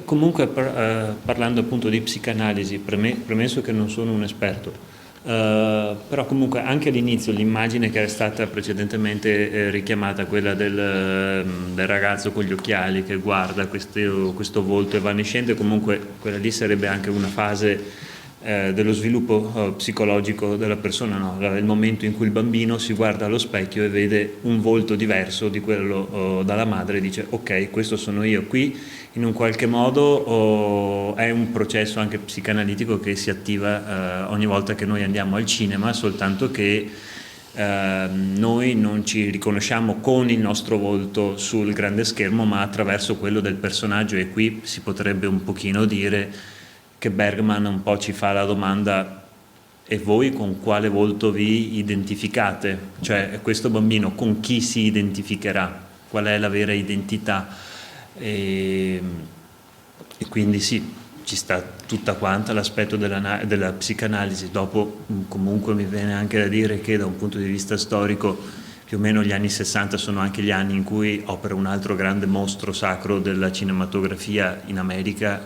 Comunque parlando appunto di psicanalisi, premesso che non sono un esperto, però comunque anche all'inizio l'immagine che era stata precedentemente richiamata, quella del ragazzo con gli occhiali che guarda questo volto evanescente, comunque quella lì sarebbe anche una fase dello sviluppo psicologico della persona, no? Il momento in cui il bambino si guarda allo specchio e vede un volto diverso di quello dalla madre e dice ok, questo sono io. Qui in un qualche modo è un processo anche psicanalitico che si attiva ogni volta che noi andiamo al cinema, soltanto che noi non ci riconosciamo con il nostro volto sul grande schermo, ma attraverso quello del personaggio, e qui si potrebbe un pochino dire che Bergman un po' ci fa la domanda: e voi con quale volto vi identificate? Cioè questo bambino con chi si identificherà? Qual è la vera identità? E quindi sì, ci sta tutta quanta l'aspetto della psicanalisi. Dopo comunque mi viene anche da dire che da un punto di vista storico più o meno gli anni 60 sono anche gli anni in cui opera un altro grande mostro sacro della cinematografia in America,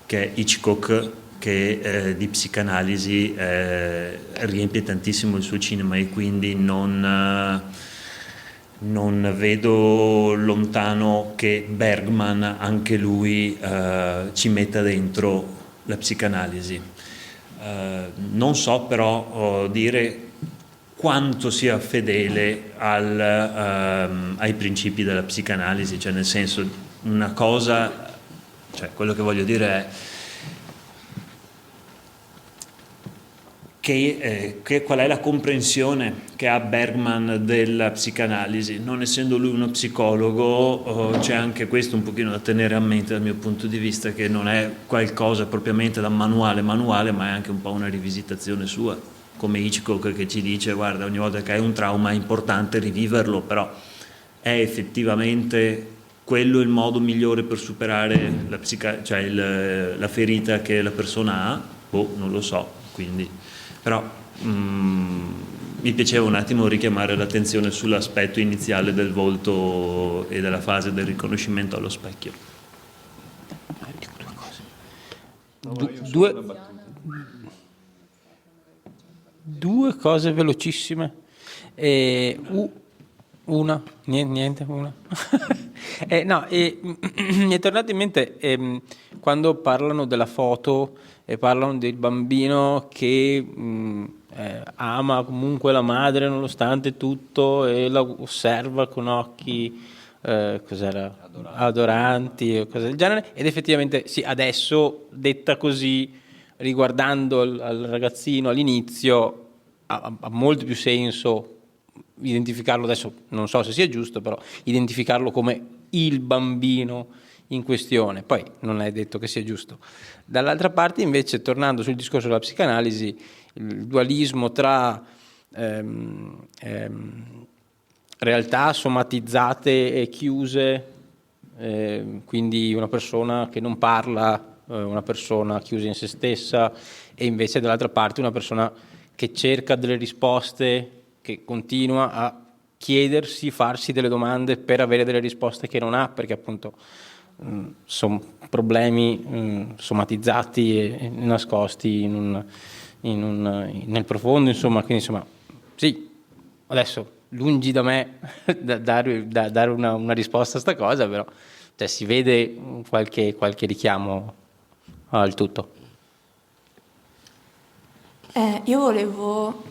che è Hitchcock, che di psicanalisi riempie tantissimo il suo cinema, e quindi non vedo lontano che Bergman, anche lui, ci metta dentro la psicanalisi. Non so però dire quanto sia fedele ai principi della psicanalisi, cioè nel senso, una cosa, cioè quello che voglio dire è che qual è la comprensione che ha Bergman della psicanalisi. Non essendo lui uno psicologo, c'è anche questo un pochino da tenere a mente dal mio punto di vista, che non è qualcosa propriamente da manuale, ma è anche un po' una rivisitazione sua, come Hitchcock che ci dice: guarda, ogni volta che hai un trauma è importante riviverlo, però è effettivamente quello il modo migliore per superare la ferita che la persona ha? Non lo so, quindi... Però mi piaceva un attimo richiamare l'attenzione sull'aspetto iniziale del volto e della fase del riconoscimento allo specchio. Due cose velocissime. Una. Mi è tornato in mente quando parlano della foto e parlano del bambino che ama comunque la madre nonostante tutto e la osserva con occhi adoranti o cose del genere, ed effettivamente sì, adesso detta così, riguardando al ragazzino all'inizio, ha molto più senso identificarlo, adesso non so se sia giusto, però identificarlo come il bambino in questione, poi non è detto che sia giusto. Dall'altra parte invece, tornando sul discorso della psicanalisi, il dualismo tra realtà somatizzate e chiuse, quindi una persona che non parla, una persona chiusa in se stessa, e invece dall'altra parte una persona che cerca delle risposte, che continua a chiedersi, farsi delle domande per avere delle risposte che non ha, perché appunto sono problemi somatizzati e nascosti nel profondo, insomma. Quindi insomma, sì, adesso lungi da me da dare una risposta a sta cosa, però cioè, si vede qualche richiamo al tutto. Io volevo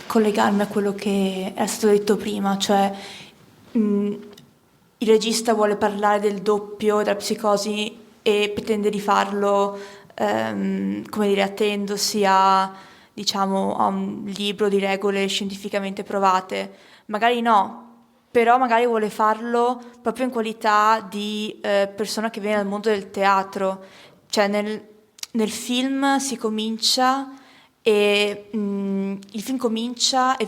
collegarmi a quello che era stato detto prima, cioè il regista vuole parlare del doppio e della psicosi e pretende di farlo, come dire, attendosi a un libro di regole scientificamente provate. Magari no, però magari vuole farlo proprio in qualità di persona che viene dal mondo del teatro. Cioè nel film si comincia e il film comincia e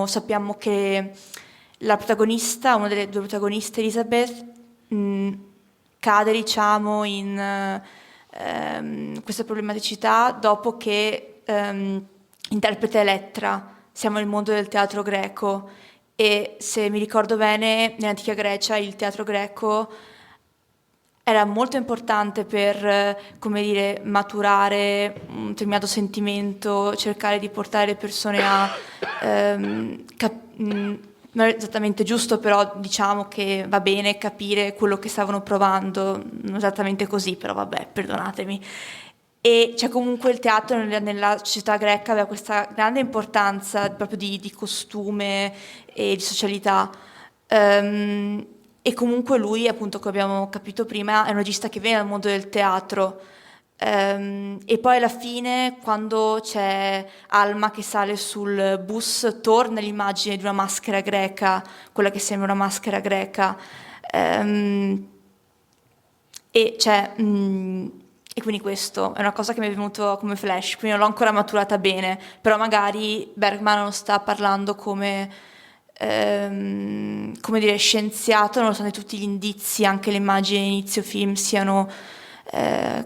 sappiamo che la protagonista, una delle due protagoniste, Elizabeth, cade in questa problematicità dopo che interpreta Elettra. Siamo nel mondo del teatro greco e, se mi ricordo bene, nell'antica Grecia il teatro greco era molto importante per, come dire, maturare un determinato sentimento, cercare di portare le persone a non è esattamente giusto, però diciamo che va bene capire quello che stavano provando, non esattamente così, però vabbè, perdonatemi. E c'è comunque il teatro nella società greca aveva questa grande importanza proprio di costume e di socialità. E comunque lui, appunto, come abbiamo capito prima, è un regista che viene dal mondo del teatro. E poi alla fine, quando c'è Alma che sale sul bus, torna l'immagine di una maschera greca, quella che sembra una maschera greca, e quindi questo è una cosa che mi è venuto come flash, quindi non l'ho ancora maturata bene, però magari Bergman non sta parlando come dire, scienziato, nonostante tutti gli indizi, anche le immagini inizio film siano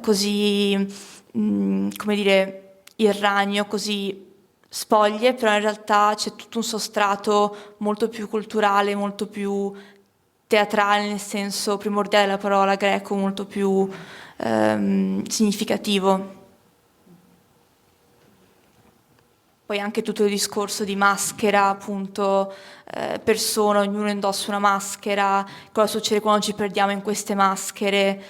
così, come dire, il ragno, così spoglie, però in realtà c'è tutto un sostrato molto più culturale, molto più teatrale nel senso primordiale della parola, greco, molto più significativo. Poi anche tutto il discorso di maschera, appunto, persona, ognuno indossa una maschera, cosa succede quando ci perdiamo in queste maschere.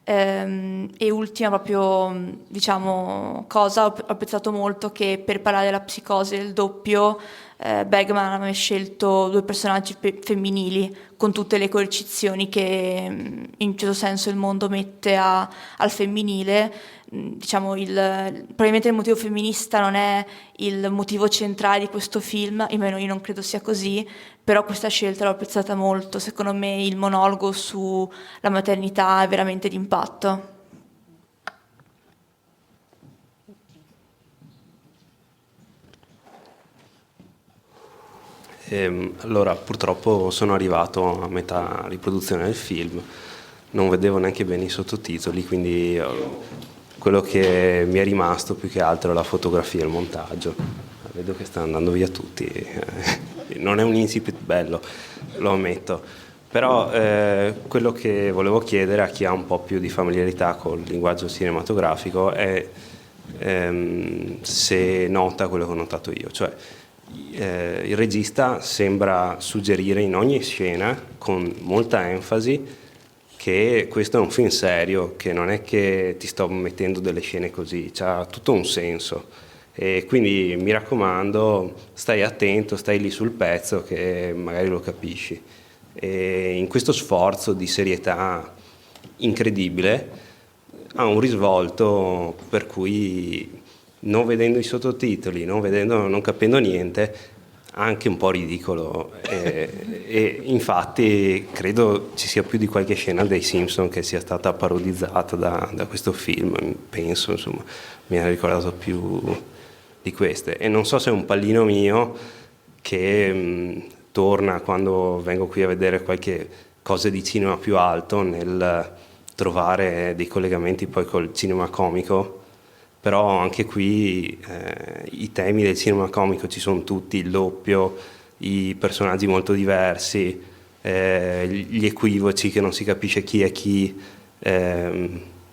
E ultima proprio, diciamo, cosa, ho apprezzato molto che per parlare della psicosi del doppio Bergman aveva scelto 2 personaggi femminili con tutte le coercizioni che in un certo senso il mondo mette al femminile. Diciamo, probabilmente il motivo femminista non è il motivo centrale di questo film, almeno io non credo sia così, però questa scelta l'ho apprezzata molto. Secondo me il monologo sulla maternità è veramente d'impatto. Allora, purtroppo sono arrivato a metà riproduzione del film, non vedevo neanche bene i sottotitoli, quindi quello che mi è rimasto più che altro è la fotografia e il montaggio. Vedo che stanno andando via tutti, non è un incipit bello, lo ammetto, però quello che volevo chiedere a chi ha un po' più di familiarità col linguaggio cinematografico è se nota quello che ho notato io, cioè il regista sembra suggerire in ogni scena con molta enfasi che questo è un film serio, che non è che ti sto mettendo delle scene così, c'ha tutto un senso. E quindi mi raccomando, stai attento, stai lì sul pezzo che magari lo capisci. E in questo sforzo di serietà incredibile ha un risvolto per cui non vedendo i sottotitoli, non capendo niente, anche un po' ridicolo. E infatti credo ci sia più di qualche scena dei Simpson che sia stata parodizzata da questo film, penso, insomma, mi ha ricordato più di queste. E non so se è un pallino mio che torna quando vengo qui a vedere qualche cosa di cinema più alto nel trovare dei collegamenti poi col cinema comico. Però anche qui i temi del cinema comico ci sono tutti, il doppio, i personaggi molto diversi, gli equivoci che non si capisce chi è chi,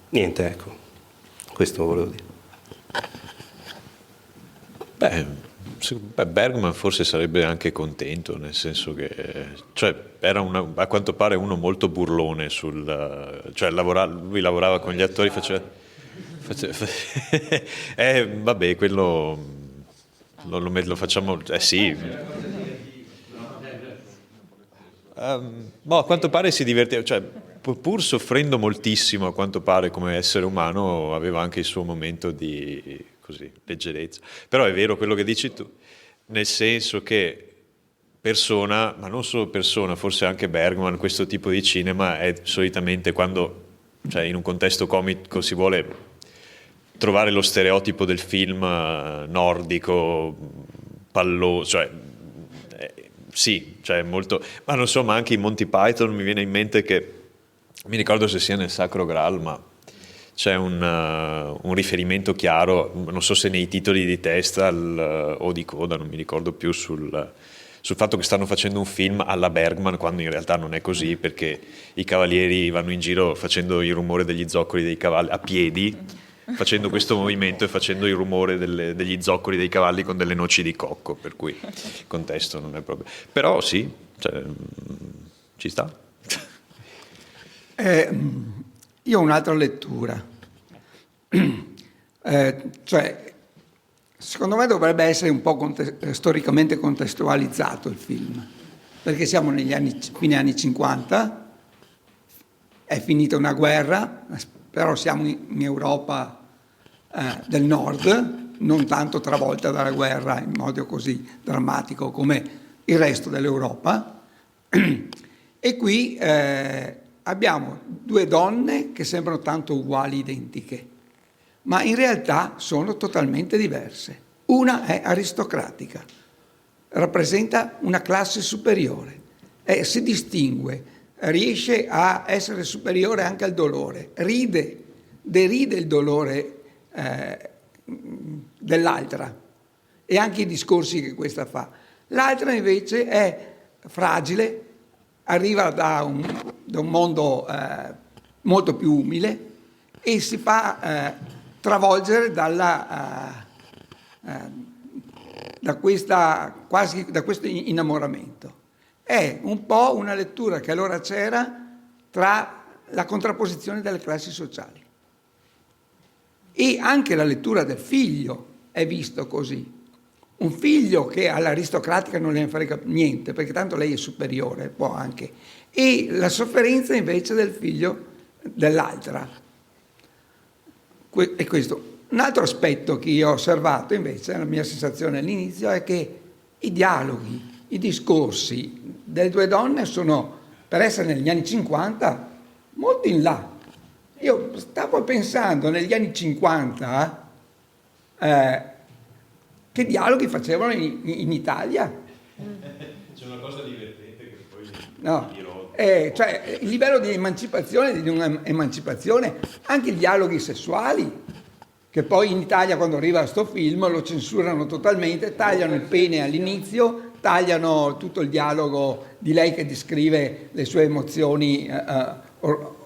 niente, ecco, questo volevo dire. Bergman forse sarebbe anche contento, nel senso che cioè, era a quanto pare uno molto burlone cioè lui lavorava con gli attori, vabbè, quello lo facciamo, sì. A quanto pare si divertiva, cioè pur soffrendo moltissimo a quanto pare come essere umano, aveva anche il suo momento di così leggerezza. Però è vero quello che dici tu, nel senso che Persona, ma non solo Persona, forse anche Bergman, questo tipo di cinema è solitamente quando, cioè in un contesto comico si vuole trovare lo stereotipo del film nordico, palloso, cioè sì, cioè molto, ma non so, ma anche in Monty Python mi viene in mente che, mi ricordo se sia nel Sacro Graal, ma c'è un riferimento chiaro, non so se nei titoli di testa o di coda, non mi ricordo più, sul fatto che stanno facendo un film alla Bergman, quando in realtà non è così, perché i cavalieri vanno in giro facendo il rumore degli zoccoli dei cavalli a piedi, facendo questo movimento e facendo il rumore degli zoccoli dei cavalli con delle noci di cocco, per cui il contesto non è proprio... Però sì, cioè, ci sta. Io ho un'altra lettura, cioè secondo me dovrebbe essere un po' storicamente contestualizzato il film, perché siamo fine anni 50, è finita una guerra, però siamo in Europa del nord, non tanto travolta dalla guerra in modo così drammatico come il resto dell'Europa, e qui abbiamo 2 donne che sembrano tanto uguali, identiche, ma in realtà sono totalmente diverse. Una è aristocratica, rappresenta una classe superiore, si distingue, riesce a essere superiore anche al dolore, ride deride il dolore dell'altra e anche i discorsi che questa fa. L'altra invece è fragile, arriva da un mondo molto più umile e si fa travolgere da questo innamoramento. È un po' una lettura che allora c'era tra la contrapposizione delle classi sociali. E anche la lettura del figlio è visto così. Un figlio che all'aristocratica non ne frega niente, perché tanto lei è superiore, può anche. E la sofferenza invece del figlio dell'altra. E questo. Un altro aspetto che io ho osservato invece, la mia sensazione all'inizio, è che i dialoghi, i discorsi delle due donne sono, per essere negli anni 50, molto in là. Io stavo pensando negli anni 50 che dialoghi facevano in Italia. C'è una cosa divertente che poi No. Cioè, il livello di emancipazione, di un'emancipazione, anche i dialoghi sessuali, che poi in Italia quando arriva sto film lo censurano totalmente, tagliano il pene all'inizio, tagliano tutto il dialogo di lei che descrive le sue emozioni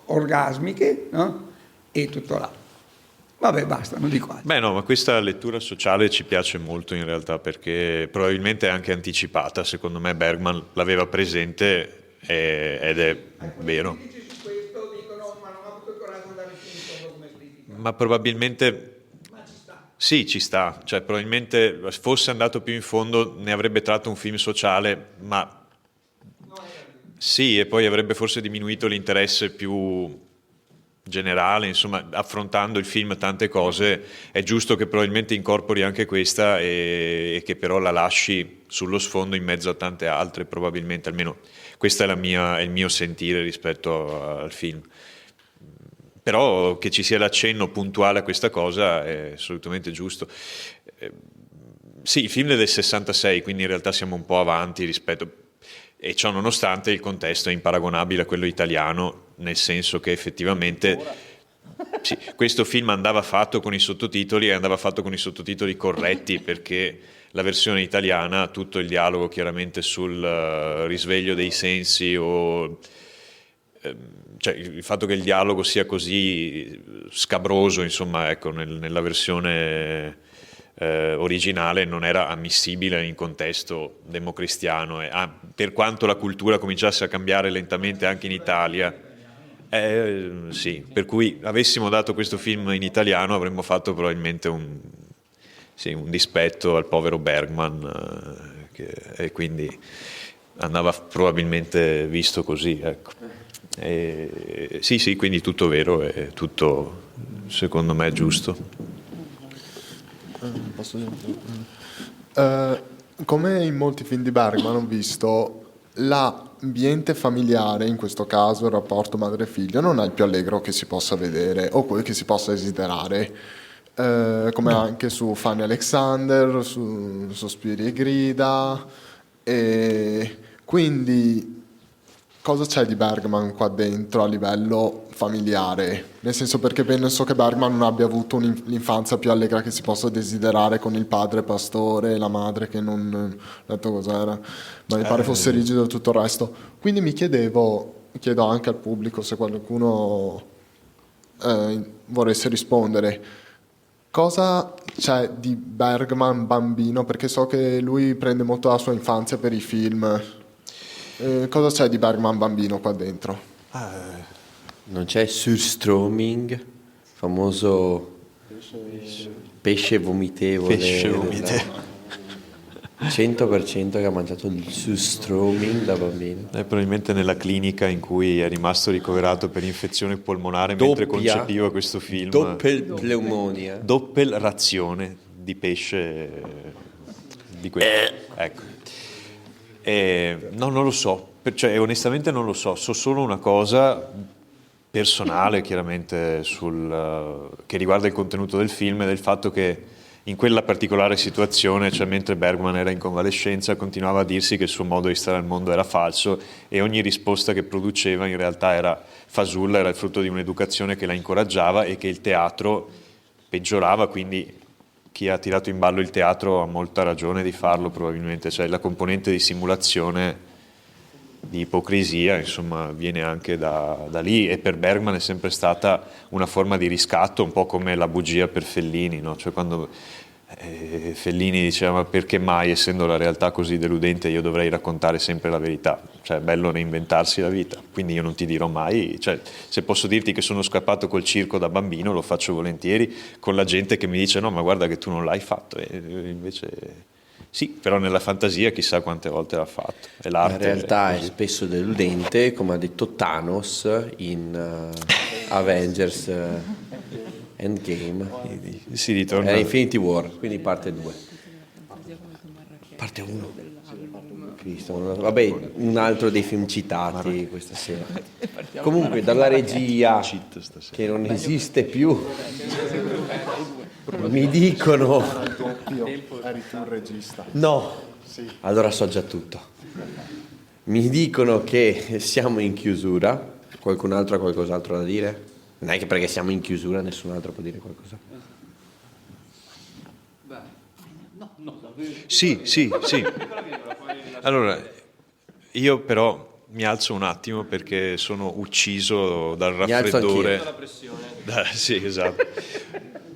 orgasmiche, no? E tutto là. Vabbè, basta, non dico altro. Beh no, ma questa lettura sociale ci piace molto in realtà, perché probabilmente è anche anticipata, secondo me Bergman l'aveva presente ed è vero. Ma probabilmente sì, ci sta, cioè probabilmente fosse andato più in fondo ne avrebbe tratto un film sociale, ma sì, e poi avrebbe forse diminuito l'interesse più generale, insomma, affrontando il film tante cose, è giusto che probabilmente incorpori anche questa e che però la lasci sullo sfondo in mezzo a tante altre, probabilmente, almeno questo è il mio sentire rispetto al film. Però che ci sia l'accenno puntuale a questa cosa è assolutamente giusto. Sì, il film è del 66, quindi in realtà siamo un po' avanti rispetto, e ciò nonostante il contesto è imparagonabile a quello italiano, nel senso che effettivamente sì, questo film andava fatto con i sottotitoli e andava fatto con i sottotitoli corretti, perché la versione italiana ha tutto il dialogo chiaramente sul risveglio dei sensi o cioè il fatto che il dialogo sia così scabroso, insomma, ecco, nella versione originale non era ammissibile in contesto democristiano, per quanto la cultura cominciasse a cambiare lentamente anche in Italia. Sì, per cui avessimo dato questo film in italiano avremmo fatto probabilmente un dispetto al povero Bergman, e quindi andava probabilmente visto così, ecco. Sì, quindi tutto vero e tutto secondo me giusto. Posso dire? Come in molti film di Bergman ho visto l'ambiente familiare, in questo caso il rapporto madre-figlio, non è il più allegro che si possa vedere o quel che si possa desiderare, come anche su Fanny Alexander, su Sospiri e grida, e quindi cosa c'è di Bergman qua dentro a livello familiare? Nel senso, perché penso che Bergman non abbia avuto l'infanzia più allegra che si possa desiderare, con il padre pastore e la madre che non ho detto cos'era, ma mi pare fosse rigido e tutto il resto. Quindi chiedo anche al pubblico, se qualcuno voresse rispondere, cosa c'è di Bergman bambino? Perché so che lui prende molto la sua infanzia per i film. Cosa c'è di Bergman bambino qua dentro? Non c'è surströmming, famoso pesce vomitevole. 100% che ha mangiato il surströmming da bambino. Probabilmente nella clinica in cui è rimasto ricoverato per infezione polmonare mentre concepiva questo film. Doppelpneumonia. Doppelrazione di pesce di ecco. No, non lo so, cioè, onestamente non lo so solo una cosa personale chiaramente che riguarda il contenuto del film, e del fatto che in quella particolare situazione, cioè mentre Bergman era in convalescenza, continuava a dirsi che il suo modo di stare al mondo era falso e ogni risposta che produceva in realtà era fasulla, era il frutto di un'educazione che la incoraggiava e che il teatro peggiorava, quindi chi ha tirato in ballo il teatro ha molta ragione di farlo probabilmente, cioè la componente di simulazione, di ipocrisia, insomma, viene anche da lì, e per Bergman è sempre stata una forma di riscatto, un po' come la bugia per Fellini, no? Cioè quando Fellini diceva ma perché mai, essendo la realtà così deludente, io dovrei raccontare sempre la verità, cioè è bello reinventarsi la vita, quindi io non ti dirò mai, cioè se posso dirti che sono scappato col circo da bambino lo faccio volentieri con la gente che mi dice no ma guarda che tu non l'hai fatto, e invece sì, però nella fantasia chissà quante volte l'ha fatto. E l'arte La realtà è spesso deludente, come ha detto Thanos in Avengers Endgame. Si ritorna Infinity War, quindi parte 2. Parte 1. Cristo, vabbè, un altro dei film citati questa sera. Comunque dalla regia che non esiste più mi dicono Eri tu il regista? no, Sì. allora so già tutto. Mi dicono che siamo in chiusura. Qualcun altro ha qualcos'altro da dire? Non è che perché siamo in chiusura nessun altro può dire qualcosa. Sì. Allora, io però mi alzo un attimo perché sono ucciso dal Mi alzo raffreddore. anch'io. Sì, esatto.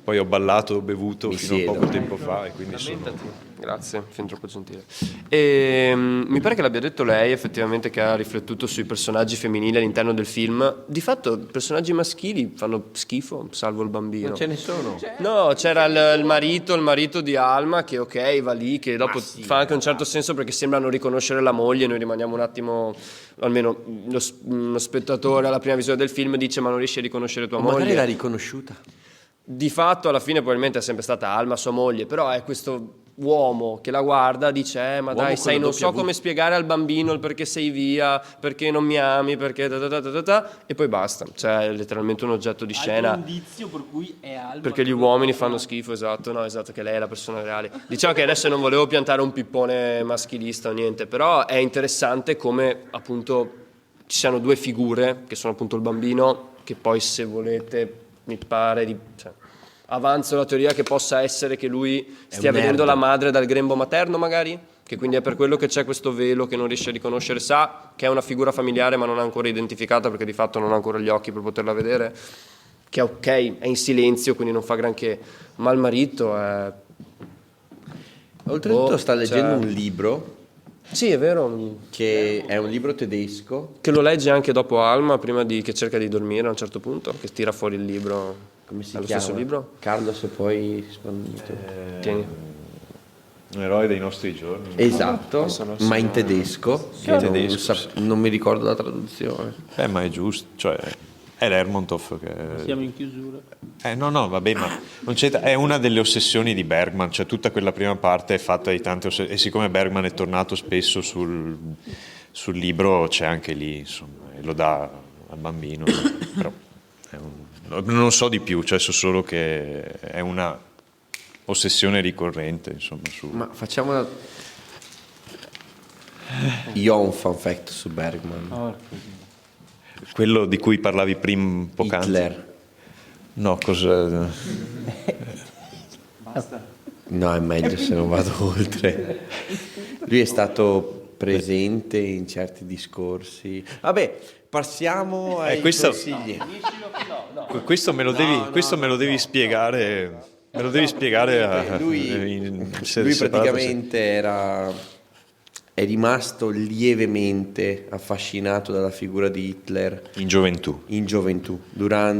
Poi ho ballato, ho bevuto fino siedo. a poco tempo fa e quindi sono... Grazie, fin troppo gentile. E, mi pare che l'abbia detto lei effettivamente, che ha riflettuto sui personaggi femminili all'interno del film. Di fatto i personaggi maschili fanno schifo, salvo il bambino. Non ce ne sono. No, c'era il marito di Alma che ok, va lì, che dopo fa anche un certo senso perché sembrano riconoscere la moglie. Noi rimaniamo un attimo, almeno lo spettatore alla prima visione del film dice ma non riesci a riconoscere tua moglie. Magari l'ha riconosciuta. Di fatto alla fine probabilmente è sempre stata Alma sua moglie, però è questo uomo che la guarda, dice ma Uomo dai, sai, non so W. come spiegare al bambino il perché sei via, perché non mi ami, perché e poi basta, cioè è letteralmente un oggetto di scena. indizio per cui è Alma. Perché gli uomini fanno schifo, esatto, no, esatto, che lei è la persona reale. Diciamo che adesso non volevo piantare un pippone maschilista o niente, però è interessante come appunto ci siano due figure, che sono appunto il bambino, che poi se volete mi pare di... Cioè, avanzo la teoria che possa essere che lui stia vedendo la madre dal grembo materno magari, che quindi è per quello che c'è questo velo che non riesce a riconoscere, sa che è una figura familiare ma non è ancora identificata perché di fatto non ha ancora gli occhi per poterla vedere, che è ok, è in silenzio quindi non fa granché, ma il marito è... Oltretutto sta leggendo un libro. Sì, è vero. Che è un libro tedesco. Che lo legge anche dopo Alma, prima di che cerca di dormire a un certo punto, che tira fuori il libro. Come si è lo chiama? stesso libro? Carlo, se poi Tieni. Un eroe dei nostri giorni. Esatto, ma in tedesco. In tedesco, non mi ricordo la traduzione. Ma è giusto, cioè è Lermontov che... Siamo in chiusura. No, vabbè, ma non c'è, è una delle ossessioni di Bergman, cioè tutta quella prima parte è fatta di tante ossessioni, e siccome Bergman è tornato spesso sul libro, c'è anche lì, insomma, e lo dà al bambino, però non so di più, cioè so solo che è una ossessione ricorrente, insomma. Ma facciamo Io ho un fun fact su Bergman. Quello di cui parlavi prima poc'anzi. Hitler. No, cosa... Basta. No, è meglio se non vado oltre. Lui è stato presente in certi discorsi. Vabbè, passiamo ai consigli. Questo me lo devi spiegare. Me lo devi spiegare lui praticamente è rimasto lievemente affascinato dalla figura di Hitler in gioventù.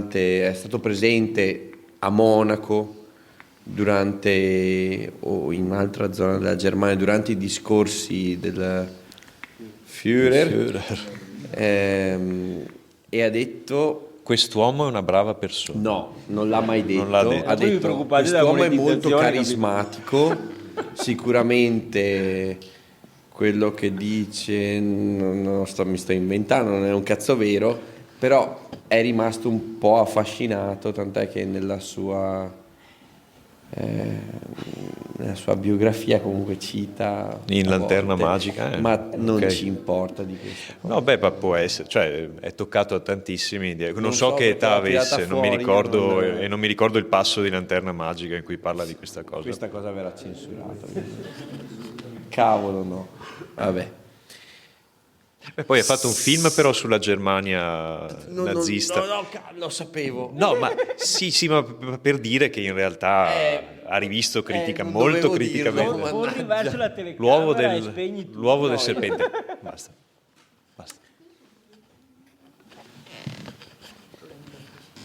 È stato presente a Monaco o in un'altra zona della Germania durante i discorsi del Führer. E ha detto: quest'uomo è una brava persona. No, non l'ha mai detto. Non l'ha detto. Ha detto: quest'uomo è molto carismatico, sicuramente quello che dice mi sto inventando, non è un cazzo vero, però è rimasto un po' affascinato, tant'è che nella sua nella sua biografia comunque cita in a Lanterna volte, Magica, ma non ok. ci importa di questo. No, beh, ma può essere, cioè è toccato a tantissimi. Non Non so so che perché età l'ha tirata avesse, non mi fuori, ricordo, non- e non mi ricordo il passo di Lanterna Magica in cui parla di questa cosa. Questa cosa verrà censurata. Cavolo, no. Vabbè. Beh, poi ha fatto un film però sulla Germania nazista. No, lo sapevo. No, ma sì, ma per dire che in realtà ha rivisto critica, non molto dovevo criticamente. dirlo, Corri verso la telecamera L'uovo e del, spegni tutto. l'uovo del serpente. Basta.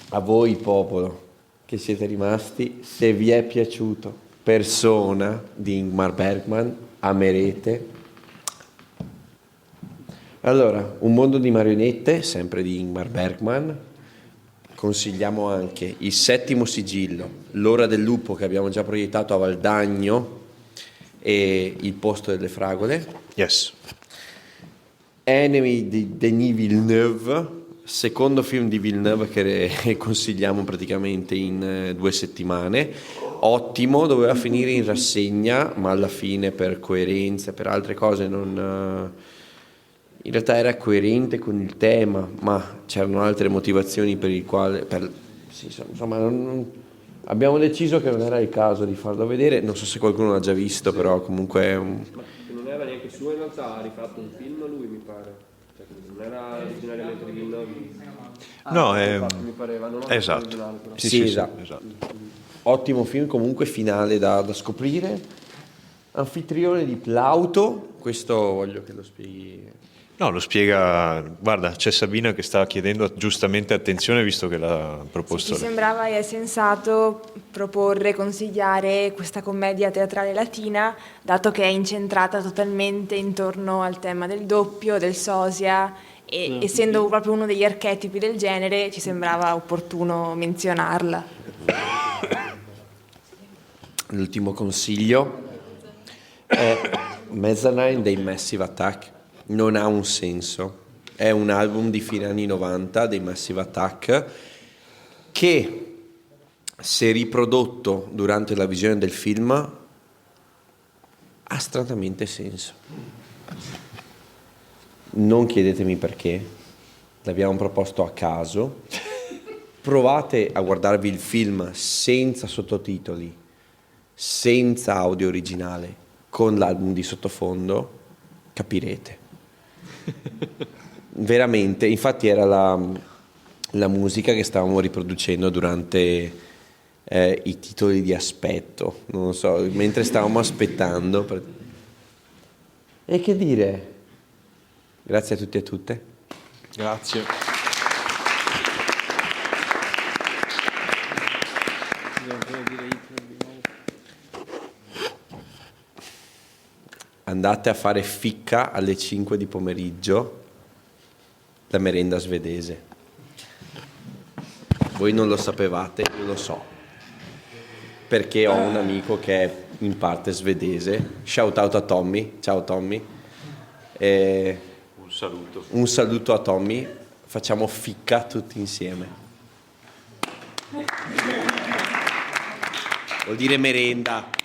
A voi, popolo, che siete rimasti, se vi è piaciuto Persona di Ingmar Bergman, amerete. Allora, Un mondo di marionette, sempre di Ingmar Bergman. Consigliamo anche Il settimo sigillo, L'ora del lupo che abbiamo già proiettato a Valdagno e Il posto delle fragole. Yes. Enemy di Denis Villeneuve, secondo film di Villeneuve che consigliamo praticamente in 2 settimane. Ottimo, doveva finire in rassegna, ma alla fine per coerenza, per altre cose non... In realtà era coerente con il tema, ma c'erano altre motivazioni per il quale... sì, insomma, abbiamo deciso che non era il caso di farlo vedere. Non so se qualcuno l'ha già visto, però comunque è un... Ma non era neanche suo, in realtà ha rifatto un film lui, mi pare. Cioè, non era originariamente di Villeneuve. No, Mi pareva, non ho esatto. originale, però. Sì, esatto. Ottimo film, comunque finale da scoprire. Anfitrione di Plauto, questo voglio che lo spieghi. No, lo spiega, guarda, c'è Sabina che sta chiedendo giustamente attenzione visto che l'ha proposto. Ci sembrava sensato proporre, consigliare questa commedia teatrale latina, dato che è incentrata totalmente intorno al tema del doppio, del sosia, e essendo proprio uno degli archetipi del genere ci sembrava opportuno menzionarla. L'ultimo consiglio è Mezzanine dei Massive Attack. Non ha un senso, è un album di fine anni 90 dei Massive Attack che, se riprodotto durante la visione del film, ha stranamente senso. Non chiedetemi perché, l'abbiamo proposto a caso. Provate a guardarvi il film senza sottotitoli, senza audio originale, con l'album di sottofondo, capirete. Veramente, infatti era la musica che stavamo riproducendo durante i titoli di aspetto, non lo so, mentre stavamo aspettando. E che dire? Grazie a tutti e a tutte. Grazie. Andate a fare ficca alle 5 di pomeriggio, la merenda svedese. Voi non lo sapevate, io lo so, perché ho un amico che è in parte svedese. Shout out a Tommy, ciao Tommy. Un saluto. Un saluto a Tommy, facciamo ficca tutti insieme. Vuol dire merenda.